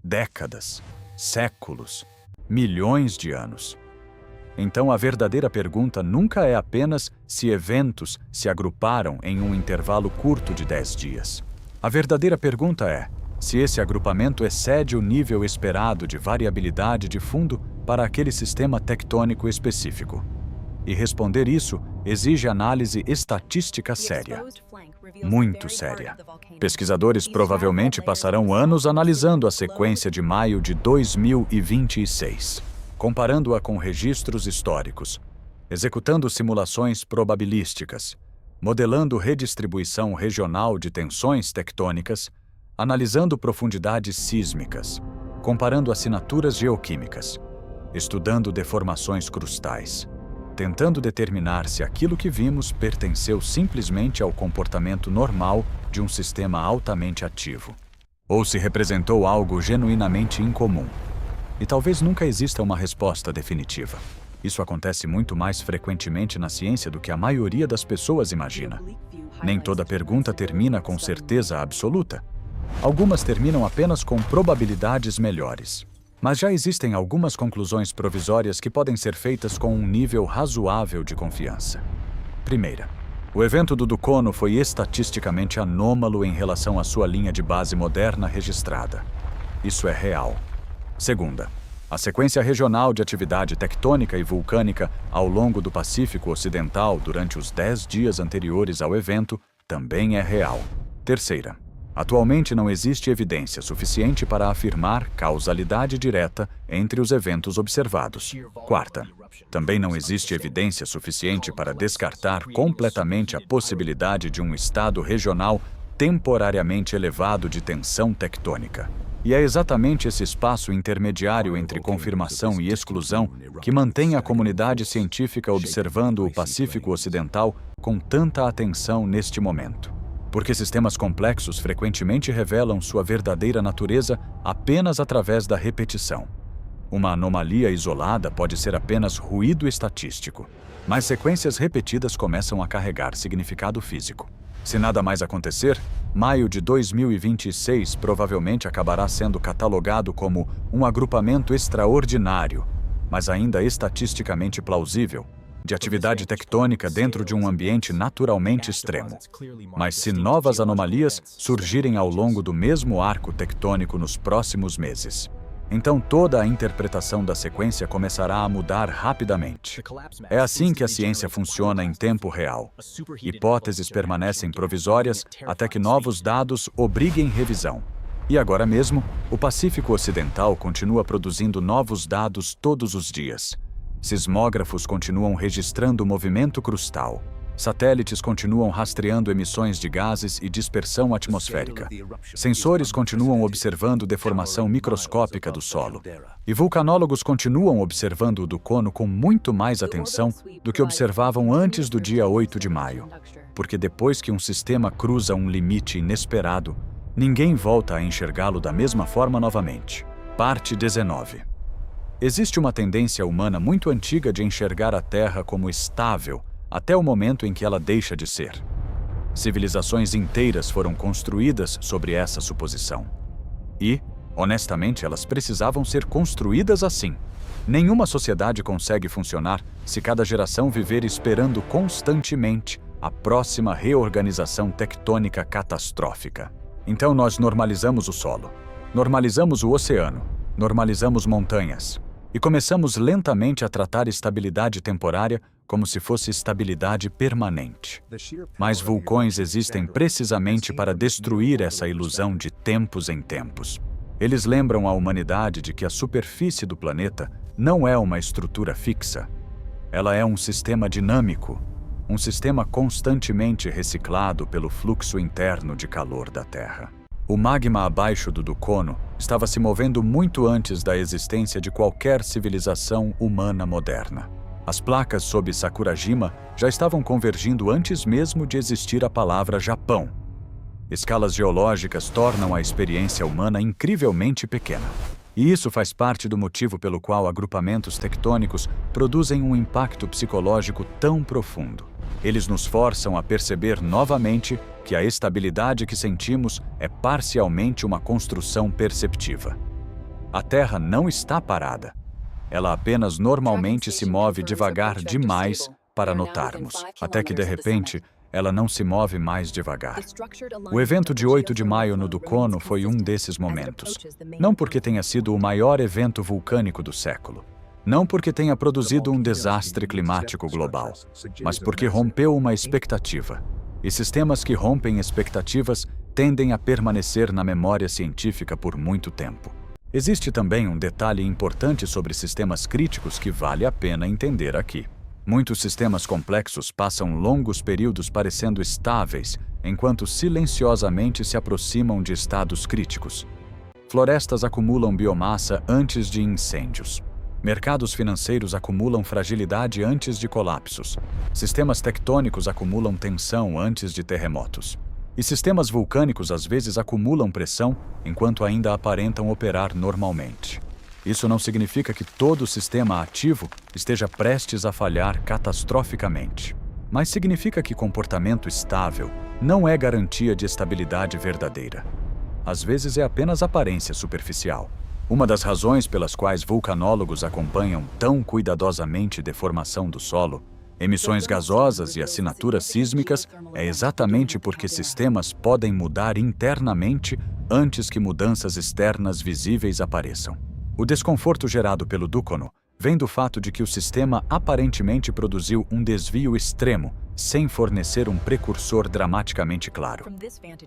Décadas, séculos, milhões de anos. Então, a verdadeira pergunta nunca é apenas se eventos se agruparam em um intervalo curto de 10 dias. A verdadeira pergunta é se esse agrupamento excede o nível esperado de variabilidade de fundo para aquele sistema tectônico específico. E responder isso exige análise estatística séria. Muito séria. Pesquisadores provavelmente passarão anos analisando a sequência de maio de 2026. Comparando-a com registros históricos, executando simulações probabilísticas, modelando redistribuição regional de tensões tectônicas, analisando profundidades sísmicas, comparando assinaturas geoquímicas, estudando deformações crustais, tentando determinar se aquilo que vimos pertenceu simplesmente ao comportamento normal de um sistema altamente ativo, ou se representou algo genuinamente incomum. E talvez nunca exista uma resposta definitiva. Isso acontece muito mais frequentemente na ciência do que a maioria das pessoas imagina. Nem toda pergunta termina com certeza absoluta. Algumas terminam apenas com probabilidades melhores. Mas já existem algumas conclusões provisórias que podem ser feitas com um nível razoável de confiança. Primeira, o evento do Dukono foi estatisticamente anômalo em relação à sua linha de base moderna registrada. Isso é real. Segunda, a sequência regional de atividade tectônica e vulcânica ao longo do Pacífico Ocidental durante os 10 dias anteriores ao evento também é real. Terceira, atualmente não existe evidência suficiente para afirmar causalidade direta entre os eventos observados. Quarta, também não existe evidência suficiente para descartar completamente a possibilidade de um estado regional temporariamente elevado de tensão tectônica. E é exatamente esse espaço intermediário entre confirmação e exclusão que mantém a comunidade científica observando o Pacífico Ocidental com tanta atenção neste momento. Porque sistemas complexos frequentemente revelam sua verdadeira natureza apenas através da repetição. Uma anomalia isolada pode ser apenas ruído estatístico, mas sequências repetidas começam a carregar significado físico. Se nada mais acontecer, maio de 2026 provavelmente acabará sendo catalogado como um agrupamento extraordinário, mas ainda estatisticamente plausível, de atividade tectônica dentro de um ambiente naturalmente extremo. Mas se novas anomalias surgirem ao longo do mesmo arco tectônico nos próximos meses, então toda a interpretação da sequência começará a mudar rapidamente. É assim que a ciência funciona em tempo real. Hipóteses permanecem provisórias até que novos dados obriguem revisão. E agora mesmo, o Pacífico Ocidental continua produzindo novos dados todos os dias. Sismógrafos continuam registrando o movimento crustal. Satélites continuam rastreando emissões de gases e dispersão atmosférica. Sensores continuam observando deformação microscópica do solo. E vulcanólogos continuam observando o Dukono com muito mais atenção do que observavam antes do dia 8 de maio. Porque depois que um sistema cruza um limite inesperado, ninguém volta a enxergá-lo da mesma forma novamente. Parte 19. Existe uma tendência humana muito antiga de enxergar a Terra como estável até o momento em que ela deixa de ser. Civilizações inteiras foram construídas sobre essa suposição. E, Honestamente, elas precisavam ser construídas assim. Nenhuma sociedade consegue funcionar se cada geração viver esperando constantemente a próxima reorganização tectônica catastrófica. Então nós normalizamos o solo, normalizamos o oceano, normalizamos montanhas e começamos lentamente a tratar estabilidade temporária como se fosse estabilidade permanente. Mas vulcões existem precisamente para destruir essa ilusão de tempos em tempos. Eles lembram a humanidade de que a superfície do planeta não é uma estrutura fixa. Ela é um sistema dinâmico, um sistema constantemente reciclado pelo fluxo interno de calor da Terra. O magma abaixo do Dukono estava se movendo muito antes da existência de qualquer civilização humana moderna. As placas sob Sakurajima já estavam convergindo antes mesmo de existir a palavra Japão. Escalas geológicas tornam a experiência humana incrivelmente pequena. E isso faz parte do motivo pelo qual agrupamentos tectônicos produzem um impacto psicológico tão profundo. Eles nos forçam a perceber novamente que a estabilidade que sentimos é parcialmente uma construção perceptiva. A Terra não está parada. Ela apenas normalmente se move devagar demais para notarmos, até que, de repente, ela não se move mais devagar. O evento de 8 de maio no Dukono foi um desses momentos. Não porque tenha sido o maior evento vulcânico do século. Não porque tenha produzido um desastre climático global, mas porque rompeu uma expectativa. E sistemas que rompem expectativas tendem a permanecer na memória científica por muito tempo. Existe também um detalhe importante sobre sistemas críticos que vale a pena entender aqui. Muitos sistemas complexos passam longos períodos parecendo estáveis, enquanto silenciosamente se aproximam de estados críticos. Florestas acumulam biomassa antes de incêndios. Mercados financeiros acumulam fragilidade antes de colapsos. Sistemas tectônicos acumulam tensão antes de terremotos. E sistemas vulcânicos às vezes acumulam pressão enquanto ainda aparentam operar normalmente. Isso não significa que todo sistema ativo esteja prestes a falhar catastroficamente. Mas significa que comportamento estável não é garantia de estabilidade verdadeira. Às vezes é apenas aparência superficial. Uma das razões pelas quais vulcanólogos acompanham tão cuidadosamente deformação do solo, emissões gasosas e assinaturas sísmicas é exatamente porque sistemas podem mudar internamente antes que mudanças externas visíveis apareçam. O desconforto gerado pelo Dukono vem do fato de que o sistema aparentemente produziu um desvio extremo, sem fornecer um precursor dramaticamente claro.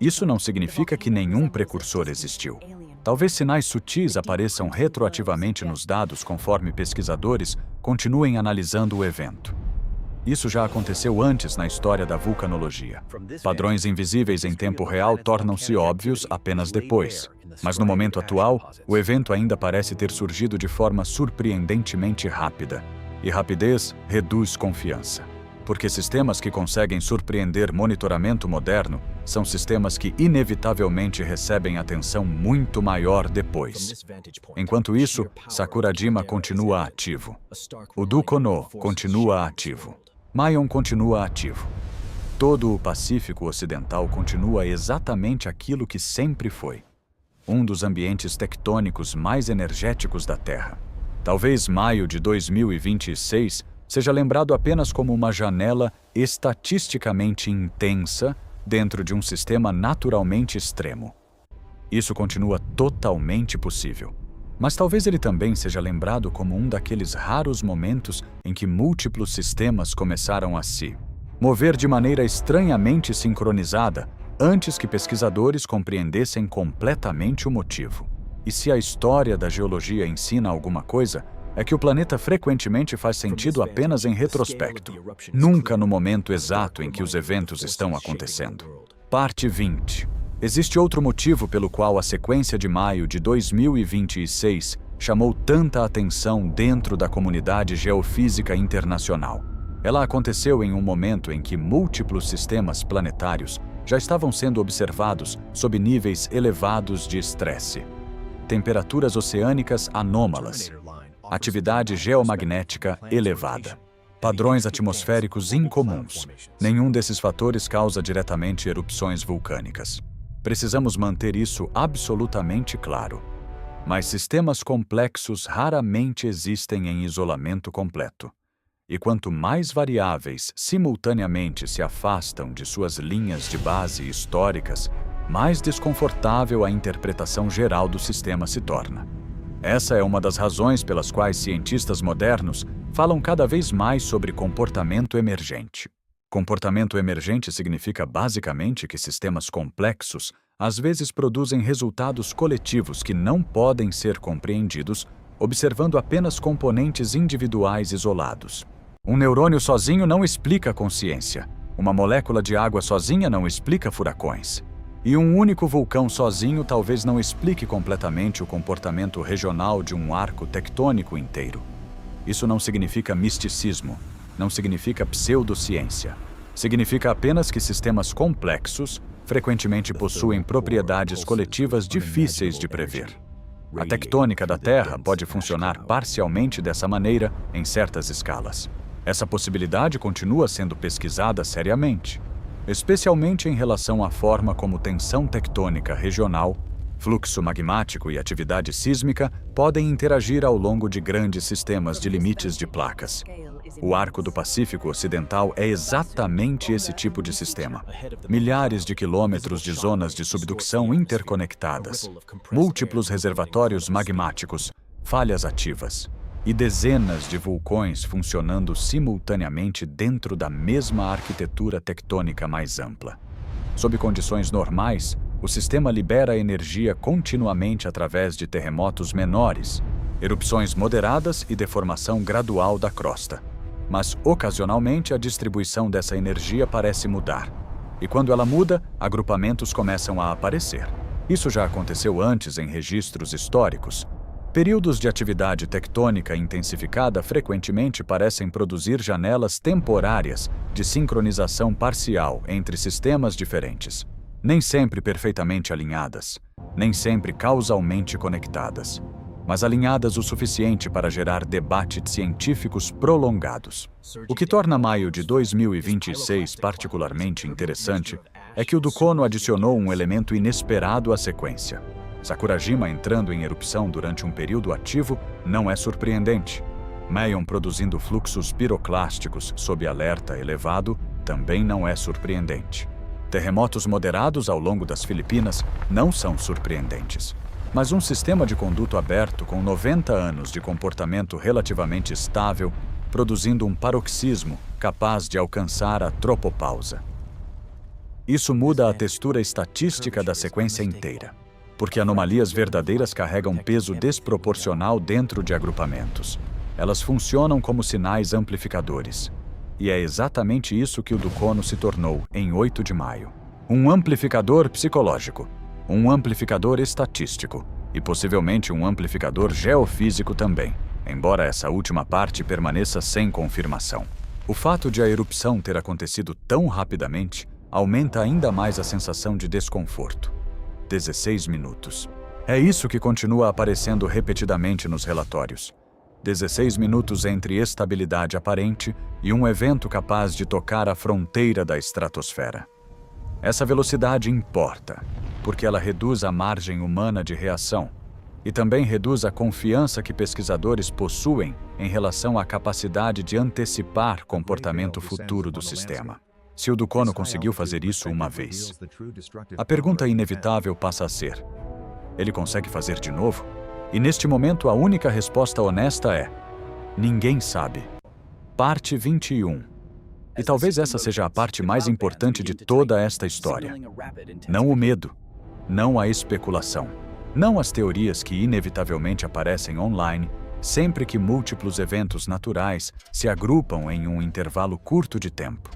Isso não significa que nenhum precursor existiu. Talvez sinais sutis apareçam retroativamente nos dados conforme pesquisadores continuem analisando o evento. Isso já aconteceu antes na história da vulcanologia. Padrões invisíveis em tempo real tornam-se óbvios apenas depois. Mas no momento atual, o evento ainda parece ter surgido de forma surpreendentemente rápida. E rapidez reduz confiança. Porque sistemas que conseguem surpreender monitoramento moderno são sistemas que inevitavelmente recebem atenção muito maior depois. Enquanto isso, Sakurajima continua ativo. O Dukono continua ativo. Mayon continua ativo. Todo o Pacífico Ocidental continua exatamente aquilo que sempre foi. Um dos ambientes tectônicos mais energéticos da Terra. Talvez maio de 2026 seja lembrado apenas como uma janela estatisticamente intensa dentro de um sistema naturalmente extremo. Isso continua totalmente possível. Mas talvez ele também seja lembrado como um daqueles raros momentos em que múltiplos sistemas começaram a se mover de maneira estranhamente sincronizada antes que pesquisadores compreendessem completamente o motivo. E se a história da geologia ensina alguma coisa, é que o planeta frequentemente faz sentido apenas em retrospecto, nunca no momento exato em que os eventos estão acontecendo. Parte 20. Existe outro motivo pelo qual a sequência de maio de 2026 chamou tanta atenção dentro da comunidade geofísica internacional. Ela aconteceu em um momento em que múltiplos sistemas planetários já estavam sendo observados sob níveis elevados de estresse. Temperaturas oceânicas anômalas. Atividade geomagnética elevada. Padrões atmosféricos incomuns. Nenhum desses fatores causa diretamente erupções vulcânicas. Precisamos manter isso absolutamente claro. Mas sistemas complexos raramente existem em isolamento completo. E quanto mais variáveis simultaneamente se afastam de suas linhas de base históricas, mais desconfortável a interpretação geral do sistema se torna. Essa é uma das razões pelas quais cientistas modernos falam cada vez mais sobre comportamento emergente. Comportamento emergente significa basicamente que sistemas complexos às vezes produzem resultados coletivos que não podem ser compreendidos observando apenas componentes individuais isolados. Um neurônio sozinho não explica a consciência. Uma molécula de água sozinha não explica furacões. E um único vulcão sozinho talvez não explique completamente o comportamento regional de um arco tectônico inteiro. Isso não significa misticismo, não significa pseudociência. Significa apenas que sistemas complexos frequentemente possuem propriedades coletivas difíceis de prever. A tectônica da Terra pode funcionar parcialmente dessa maneira em certas escalas. Essa possibilidade continua sendo pesquisada seriamente, especialmente em relação à forma como tensão tectônica regional, fluxo magmático e atividade sísmica podem interagir ao longo de grandes sistemas de limites de placas. O Arco do Pacífico Ocidental é exatamente esse tipo de sistema. Milhares de quilômetros de zonas de subducção interconectadas, múltiplos reservatórios magmáticos, falhas ativas e dezenas de vulcões funcionando simultaneamente dentro da mesma arquitetura tectônica mais ampla. Sob condições normais, o sistema libera energia continuamente através de terremotos menores, erupções moderadas e deformação gradual da crosta. Mas, ocasionalmente, a distribuição dessa energia parece mudar. E quando ela muda, agrupamentos começam a aparecer. Isso já aconteceu antes em registros históricos. Períodos de atividade tectônica intensificada frequentemente parecem produzir janelas temporárias de sincronização parcial entre sistemas diferentes. Nem sempre perfeitamente alinhadas, nem sempre causalmente conectadas, mas alinhadas o suficiente para gerar debates científicos prolongados. O que torna maio de 2026 particularmente interessante é que o Dukono adicionou um elemento inesperado à sequência. Sakurajima entrando em erupção durante um período ativo não é surpreendente. Mayon produzindo fluxos piroclásticos sob alerta elevado também não é surpreendente. Terremotos moderados ao longo das Filipinas não são surpreendentes. Mas um sistema de conduto aberto com 90 anos de comportamento relativamente estável, produzindo um paroxismo capaz de alcançar a tropopausa. Isso muda a textura estatística da sequência inteira, porque anomalias verdadeiras carregam peso desproporcional dentro de agrupamentos. Elas funcionam como sinais amplificadores. E é exatamente isso que o Dukono se tornou em 8 de maio. Um amplificador psicológico, um amplificador estatístico e possivelmente um amplificador geofísico também, embora essa última parte permaneça sem confirmação. O fato de a erupção ter acontecido tão rapidamente aumenta ainda mais a sensação de desconforto. 16 minutos. É isso que continua aparecendo repetidamente nos relatórios. 16 minutos entre estabilidade aparente e um evento capaz de tocar a fronteira da estratosfera. Essa velocidade importa, porque ela reduz a margem humana de reação e também reduz a confiança que pesquisadores possuem em relação à capacidade de antecipar comportamento futuro do sistema. Se o Dukono conseguiu fazer isso uma vez, a pergunta inevitável passa a ser: ele consegue fazer de novo? E neste momento a única resposta honesta é: ninguém sabe. Parte 21. E talvez essa seja a parte mais importante de toda esta história. Não o medo, não a especulação, não as teorias que inevitavelmente aparecem online sempre que múltiplos eventos naturais se agrupam em um intervalo curto de tempo,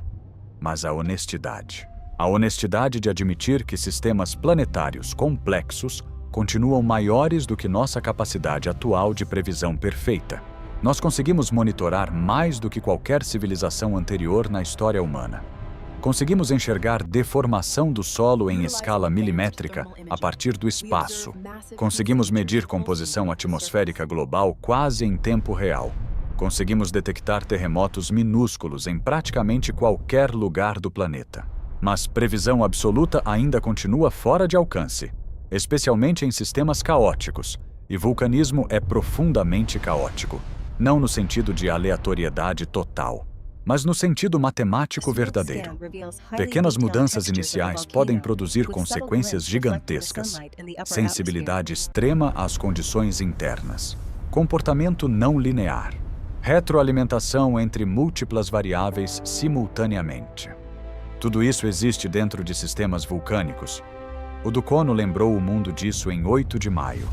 mas a honestidade. A honestidade de admitir que sistemas planetários complexos continuam maiores do que nossa capacidade atual de previsão perfeita. Nós conseguimos monitorar mais do que qualquer civilização anterior na história humana. Conseguimos enxergar deformação do solo em escala milimétrica a partir do espaço. Conseguimos medir composição atmosférica global quase em tempo real. Conseguimos detectar terremotos minúsculos em praticamente qualquer lugar do planeta. Mas previsão absoluta ainda continua fora de alcance, especialmente em sistemas caóticos, E vulcanismo é profundamente caótico, não no sentido de aleatoriedade total, mas no sentido matemático verdadeiro. Pequenas mudanças iniciais podem produzir consequências gigantescas. Sensibilidade extrema às condições internas. Comportamento não linear. Retroalimentação entre múltiplas variáveis simultaneamente. Tudo isso existe dentro de sistemas vulcânicos. O Ducono lembrou o mundo disso em 8 de maio.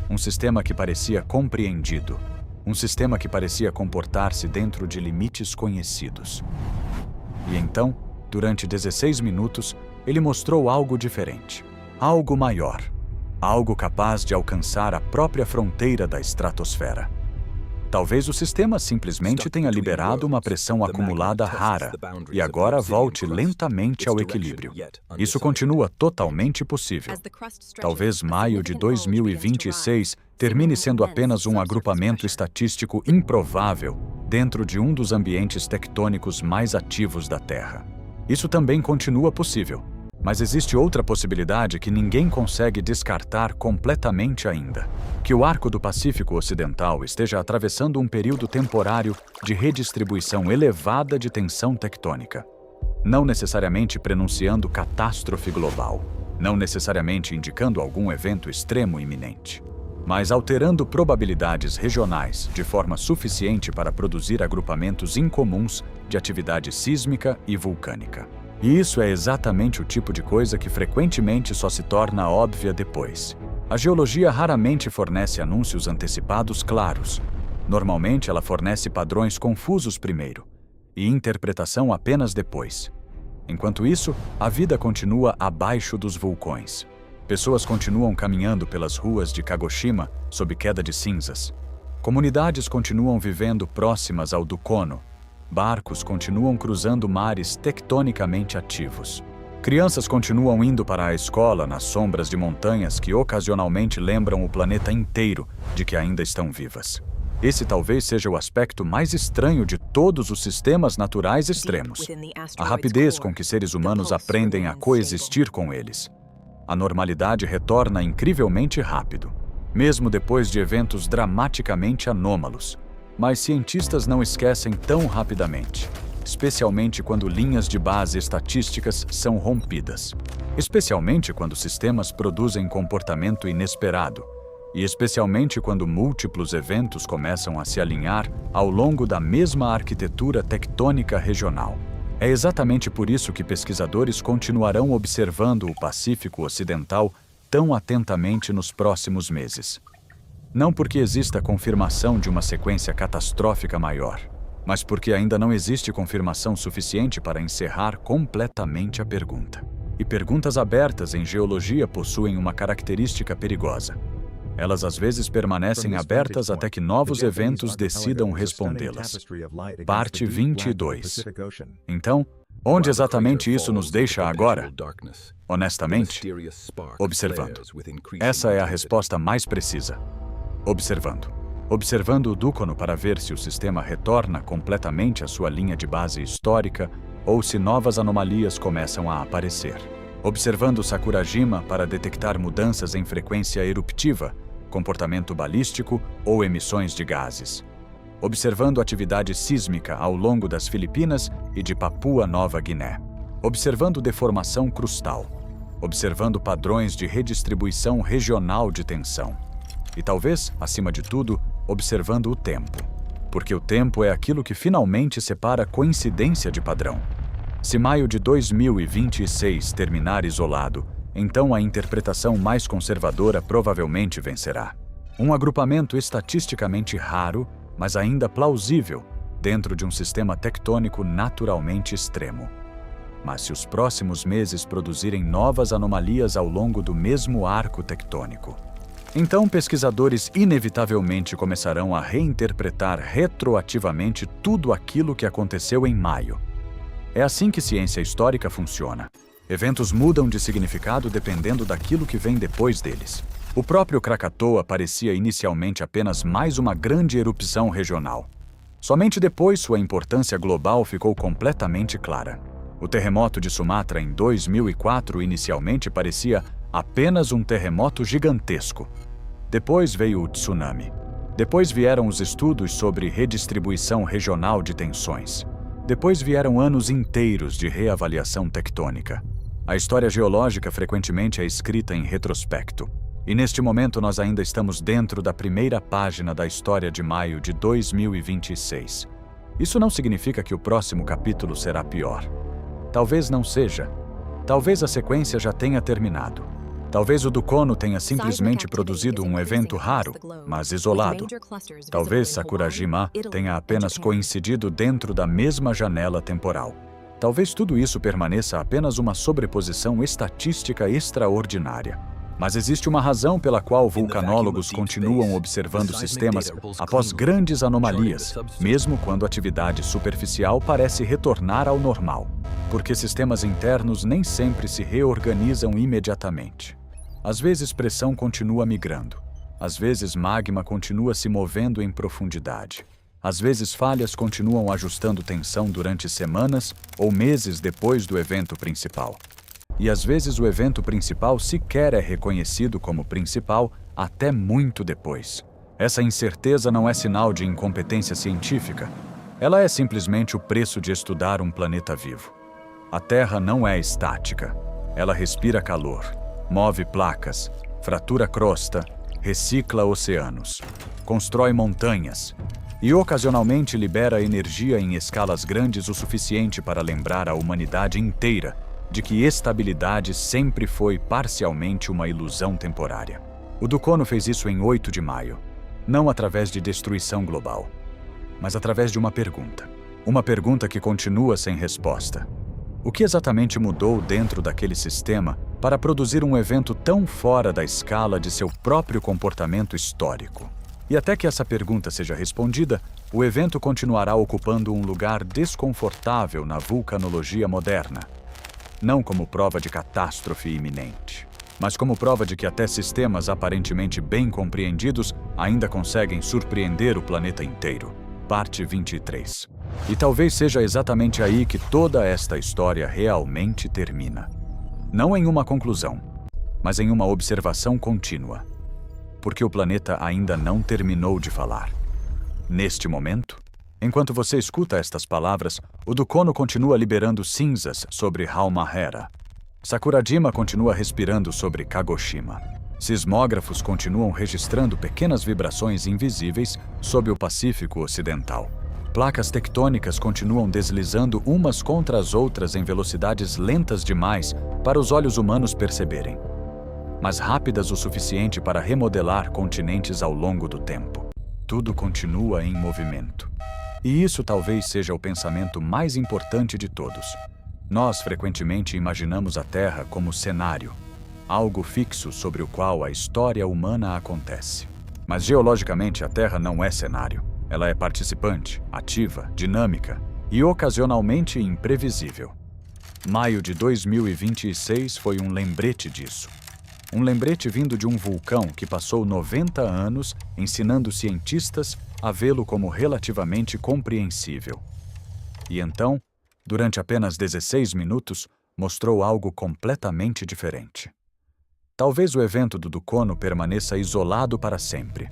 Um sistema que parecia compreendido. Um sistema que parecia comportar-se dentro de limites conhecidos. E então, durante 16 minutos, ele mostrou algo diferente. Algo maior. Algo capaz de alcançar a própria fronteira da estratosfera. Talvez o sistema simplesmente tenha liberado uma pressão acumulada rara e agora volte lentamente ao equilíbrio. Isso continua totalmente possível. Talvez maio de 2026 termine sendo apenas um agrupamento estatístico improvável dentro de um dos ambientes tectônicos mais ativos da Terra. Isso também continua possível, mas existe outra possibilidade que ninguém consegue descartar completamente ainda. Que o Arco do Pacífico Ocidental esteja atravessando um período temporário de redistribuição elevada de tensão tectônica. Não necessariamente prenunciando catástrofe global, não necessariamente indicando algum evento extremo iminente, mas alterando probabilidades regionais de forma suficiente para produzir agrupamentos incomuns de atividade sísmica e vulcânica. E isso é exatamente o tipo de coisa que frequentemente só se torna óbvia depois. A geologia raramente fornece anúncios antecipados claros. Normalmente ela fornece padrões confusos primeiro, e interpretação apenas depois. Enquanto isso, a vida continua abaixo dos vulcões. Pessoas continuam caminhando pelas ruas de Kagoshima sob queda de cinzas. Comunidades continuam vivendo próximas ao Ducono. Barcos continuam cruzando mares tectonicamente ativos. Crianças continuam indo para a escola nas sombras de montanhas que ocasionalmente lembram o planeta inteiro de que ainda estão vivas. Esse talvez seja o aspecto mais estranho de todos os sistemas naturais extremos. A rapidez com que seres humanos aprendem a coexistir com eles. A normalidade retorna incrivelmente rápido, mesmo depois de eventos dramaticamente anômalos. Mas cientistas não esquecem tão rapidamente, especialmente quando linhas de base estatísticas são rompidas, especialmente quando sistemas produzem comportamento inesperado, e especialmente quando múltiplos eventos começam a se alinhar ao longo da mesma arquitetura tectônica regional. É exatamente por isso que pesquisadores continuarão observando o Pacífico Ocidental tão atentamente nos próximos meses. Não porque exista confirmação de uma sequência catastrófica maior, mas porque ainda não existe confirmação suficiente para encerrar completamente a pergunta. E perguntas abertas em geologia possuem uma característica perigosa. Elas às vezes permanecem abertas até que novos eventos decidam respondê-las. Parte 22. Então, onde exatamente isso nos deixa agora? Honestamente, observando. Essa é a resposta mais precisa. Observando. Observando o Ducono para ver se o sistema retorna completamente à sua linha de base histórica ou se novas anomalias começam a aparecer. Observando Sakurajima para detectar mudanças em frequência eruptiva, comportamento balístico ou emissões de gases. Observando atividade sísmica ao longo das Filipinas e de Papua Nova Guiné. Observando deformação crustal. Observando padrões de redistribuição regional de tensão. E talvez, acima de tudo, observando o tempo. Porque o tempo é aquilo que finalmente separa coincidência de padrão. Se maio de 2026 terminar isolado, então a interpretação mais conservadora provavelmente vencerá. Um agrupamento estatisticamente raro, mas ainda plausível, dentro de um sistema tectônico naturalmente extremo. Mas se os próximos meses produzirem novas anomalias ao longo do mesmo arco tectônico, então pesquisadores inevitavelmente começarão a reinterpretar retroativamente tudo aquilo que aconteceu em maio. É assim que ciência histórica funciona. Eventos mudam de significado dependendo daquilo que vem depois deles. O próprio Krakatoa parecia inicialmente apenas mais uma grande erupção regional. Somente depois sua importância global ficou completamente clara. O terremoto de Sumatra em 2004 inicialmente parecia apenas um terremoto gigantesco. Depois veio o tsunami. Depois vieram os estudos sobre redistribuição regional de tensões. Depois vieram anos inteiros de reavaliação tectônica. A história geológica frequentemente é escrita em retrospecto. E neste momento nós ainda estamos dentro da primeira página da história de maio de 2026. Isso não significa que o próximo capítulo será pior. Talvez não seja. Talvez a sequência já tenha terminado. Talvez o Dukono tenha simplesmente produzido um evento raro, mas isolado. Talvez Sakurajima tenha apenas coincidido dentro da mesma janela temporal. Talvez tudo isso permaneça apenas uma sobreposição estatística extraordinária. Mas existe uma razão pela qual vulcanólogos continuam observando sistemas após grandes anomalias, mesmo quando a atividade superficial parece retornar ao normal. Porque sistemas internos nem sempre se reorganizam imediatamente. Às vezes pressão continua migrando. Às vezes magma continua se movendo em profundidade. Às vezes falhas continuam ajustando tensão durante semanas ou meses depois do evento principal. E às vezes o evento principal sequer é reconhecido como principal até muito depois. Essa incerteza não é sinal de incompetência científica. Ela é simplesmente o preço de estudar um planeta vivo. A Terra não é estática. Ela respira calor, move placas, fratura crosta, recicla oceanos, constrói montanhas e ocasionalmente libera energia em escalas grandes o suficiente para lembrar a humanidade inteira de que estabilidade sempre foi parcialmente uma ilusão temporária. O Dukono fez isso em 8 de maio, não através de destruição global, mas através de uma pergunta. Uma pergunta que continua sem resposta. O que exatamente mudou dentro daquele sistema para produzir um evento tão fora da escala de seu próprio comportamento histórico? E até que essa pergunta seja respondida, o evento continuará ocupando um lugar desconfortável na vulcanologia moderna. Não como prova de catástrofe iminente, mas como prova de que até sistemas aparentemente bem compreendidos ainda conseguem surpreender o planeta inteiro. Parte 23. E talvez seja exatamente aí que toda esta história realmente termina. Não em uma conclusão, mas em uma observação contínua. Porque o planeta ainda não terminou de falar. Neste momento, enquanto você escuta estas palavras, o Dukono continua liberando cinzas sobre Halmahera. Sakurajima continua respirando sobre Kagoshima. Sismógrafos continuam registrando pequenas vibrações invisíveis sob o Pacífico Ocidental. Placas tectônicas continuam deslizando umas contra as outras em velocidades lentas demais para os olhos humanos perceberem, mas rápidas o suficiente para remodelar continentes ao longo do tempo. Tudo continua em movimento. E isso talvez seja o pensamento mais importante de todos. Nós frequentemente imaginamos a Terra como cenário, algo fixo sobre o qual a história humana acontece. Mas geologicamente a Terra não é cenário. Ela é participante, ativa, dinâmica e ocasionalmente imprevisível. Maio de 2026 foi um lembrete disso. Um lembrete vindo de um vulcão que passou 90 anos ensinando cientistas a vê-lo como relativamente compreensível. E então, durante apenas 16 minutos, mostrou algo completamente diferente. Talvez o evento do Dukono permaneça isolado para sempre.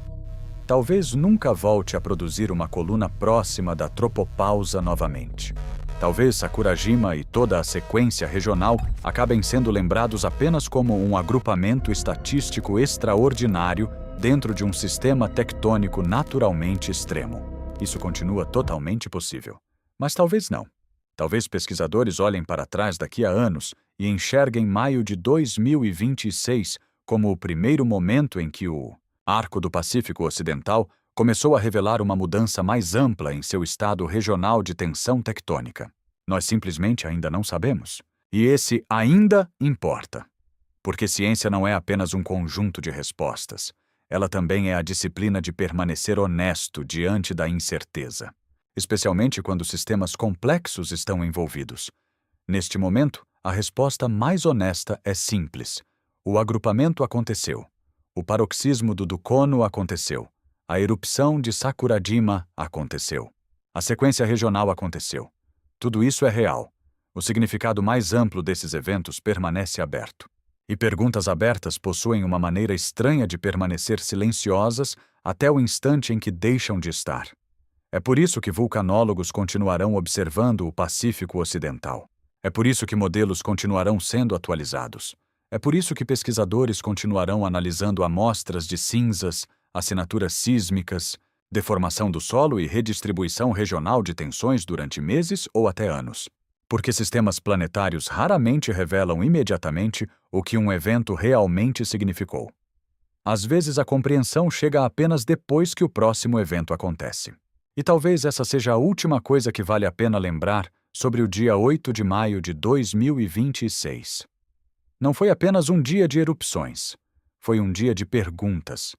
Talvez nunca volte a produzir uma coluna próxima da tropopausa novamente. Talvez Sakurajima e toda a sequência regional acabem sendo lembrados apenas como um agrupamento estatístico extraordinário dentro de um sistema tectônico naturalmente extremo. Isso continua totalmente possível. Mas talvez não. Talvez pesquisadores olhem para trás daqui a anos e enxerguem maio de 2026 como o primeiro momento em que o Arco do Pacífico Ocidental começou a revelar uma mudança mais ampla em seu estado regional de tensão tectônica. Nós simplesmente ainda não sabemos. E esse ainda importa. Porque ciência não é apenas um conjunto de respostas. Ela também é a disciplina de permanecer honesto diante da incerteza. Especialmente quando sistemas complexos estão envolvidos. Neste momento, a resposta mais honesta é simples. O agrupamento aconteceu. O paroxismo do Dukono aconteceu. A erupção de Sakurajima aconteceu. A sequência regional aconteceu. Tudo isso é real. O significado mais amplo desses eventos permanece aberto. E perguntas abertas possuem uma maneira estranha de permanecer silenciosas até o instante em que deixam de estar. É por isso que vulcanólogos continuarão observando o Pacífico Ocidental. É por isso que modelos continuarão sendo atualizados. É por isso que pesquisadores continuarão analisando amostras de cinzas, assinaturas sísmicas, deformação do solo e redistribuição regional de tensões durante meses ou até anos. Porque sistemas planetários raramente revelam imediatamente o que um evento realmente significou. Às vezes a compreensão chega apenas depois que o próximo evento acontece. E talvez essa seja a última coisa que vale a pena lembrar sobre o dia 8 de maio de 2026. Não foi apenas um dia de erupções. Foi um dia de perguntas.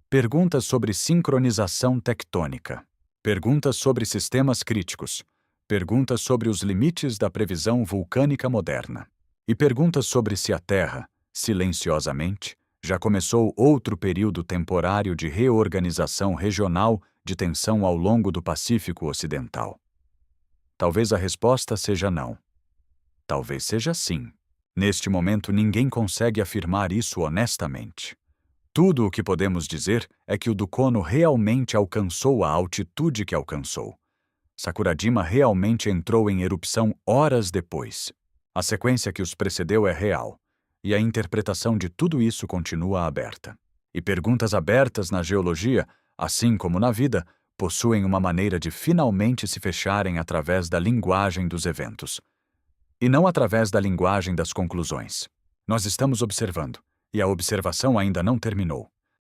Perguntas sobre sincronização tectônica. Perguntas sobre sistemas críticos. Perguntas sobre os limites da previsão vulcânica moderna. E perguntas sobre se a Terra, silenciosamente, já começou outro período temporário de reorganização regional de tensão ao longo do Pacífico Ocidental. Talvez a resposta seja não. Talvez seja sim. Neste momento, ninguém consegue afirmar isso honestamente. Tudo o que podemos dizer é que o Dukono realmente alcançou a altitude que alcançou. Sakurajima realmente entrou em erupção horas depois. A sequência que os precedeu é real, e a interpretação de tudo isso continua aberta. E perguntas abertas na geologia, assim como na vida, possuem uma maneira de finalmente se fecharem através da linguagem dos eventos, e não através da linguagem das conclusões. Nós estamos observando, e a observação ainda não terminou.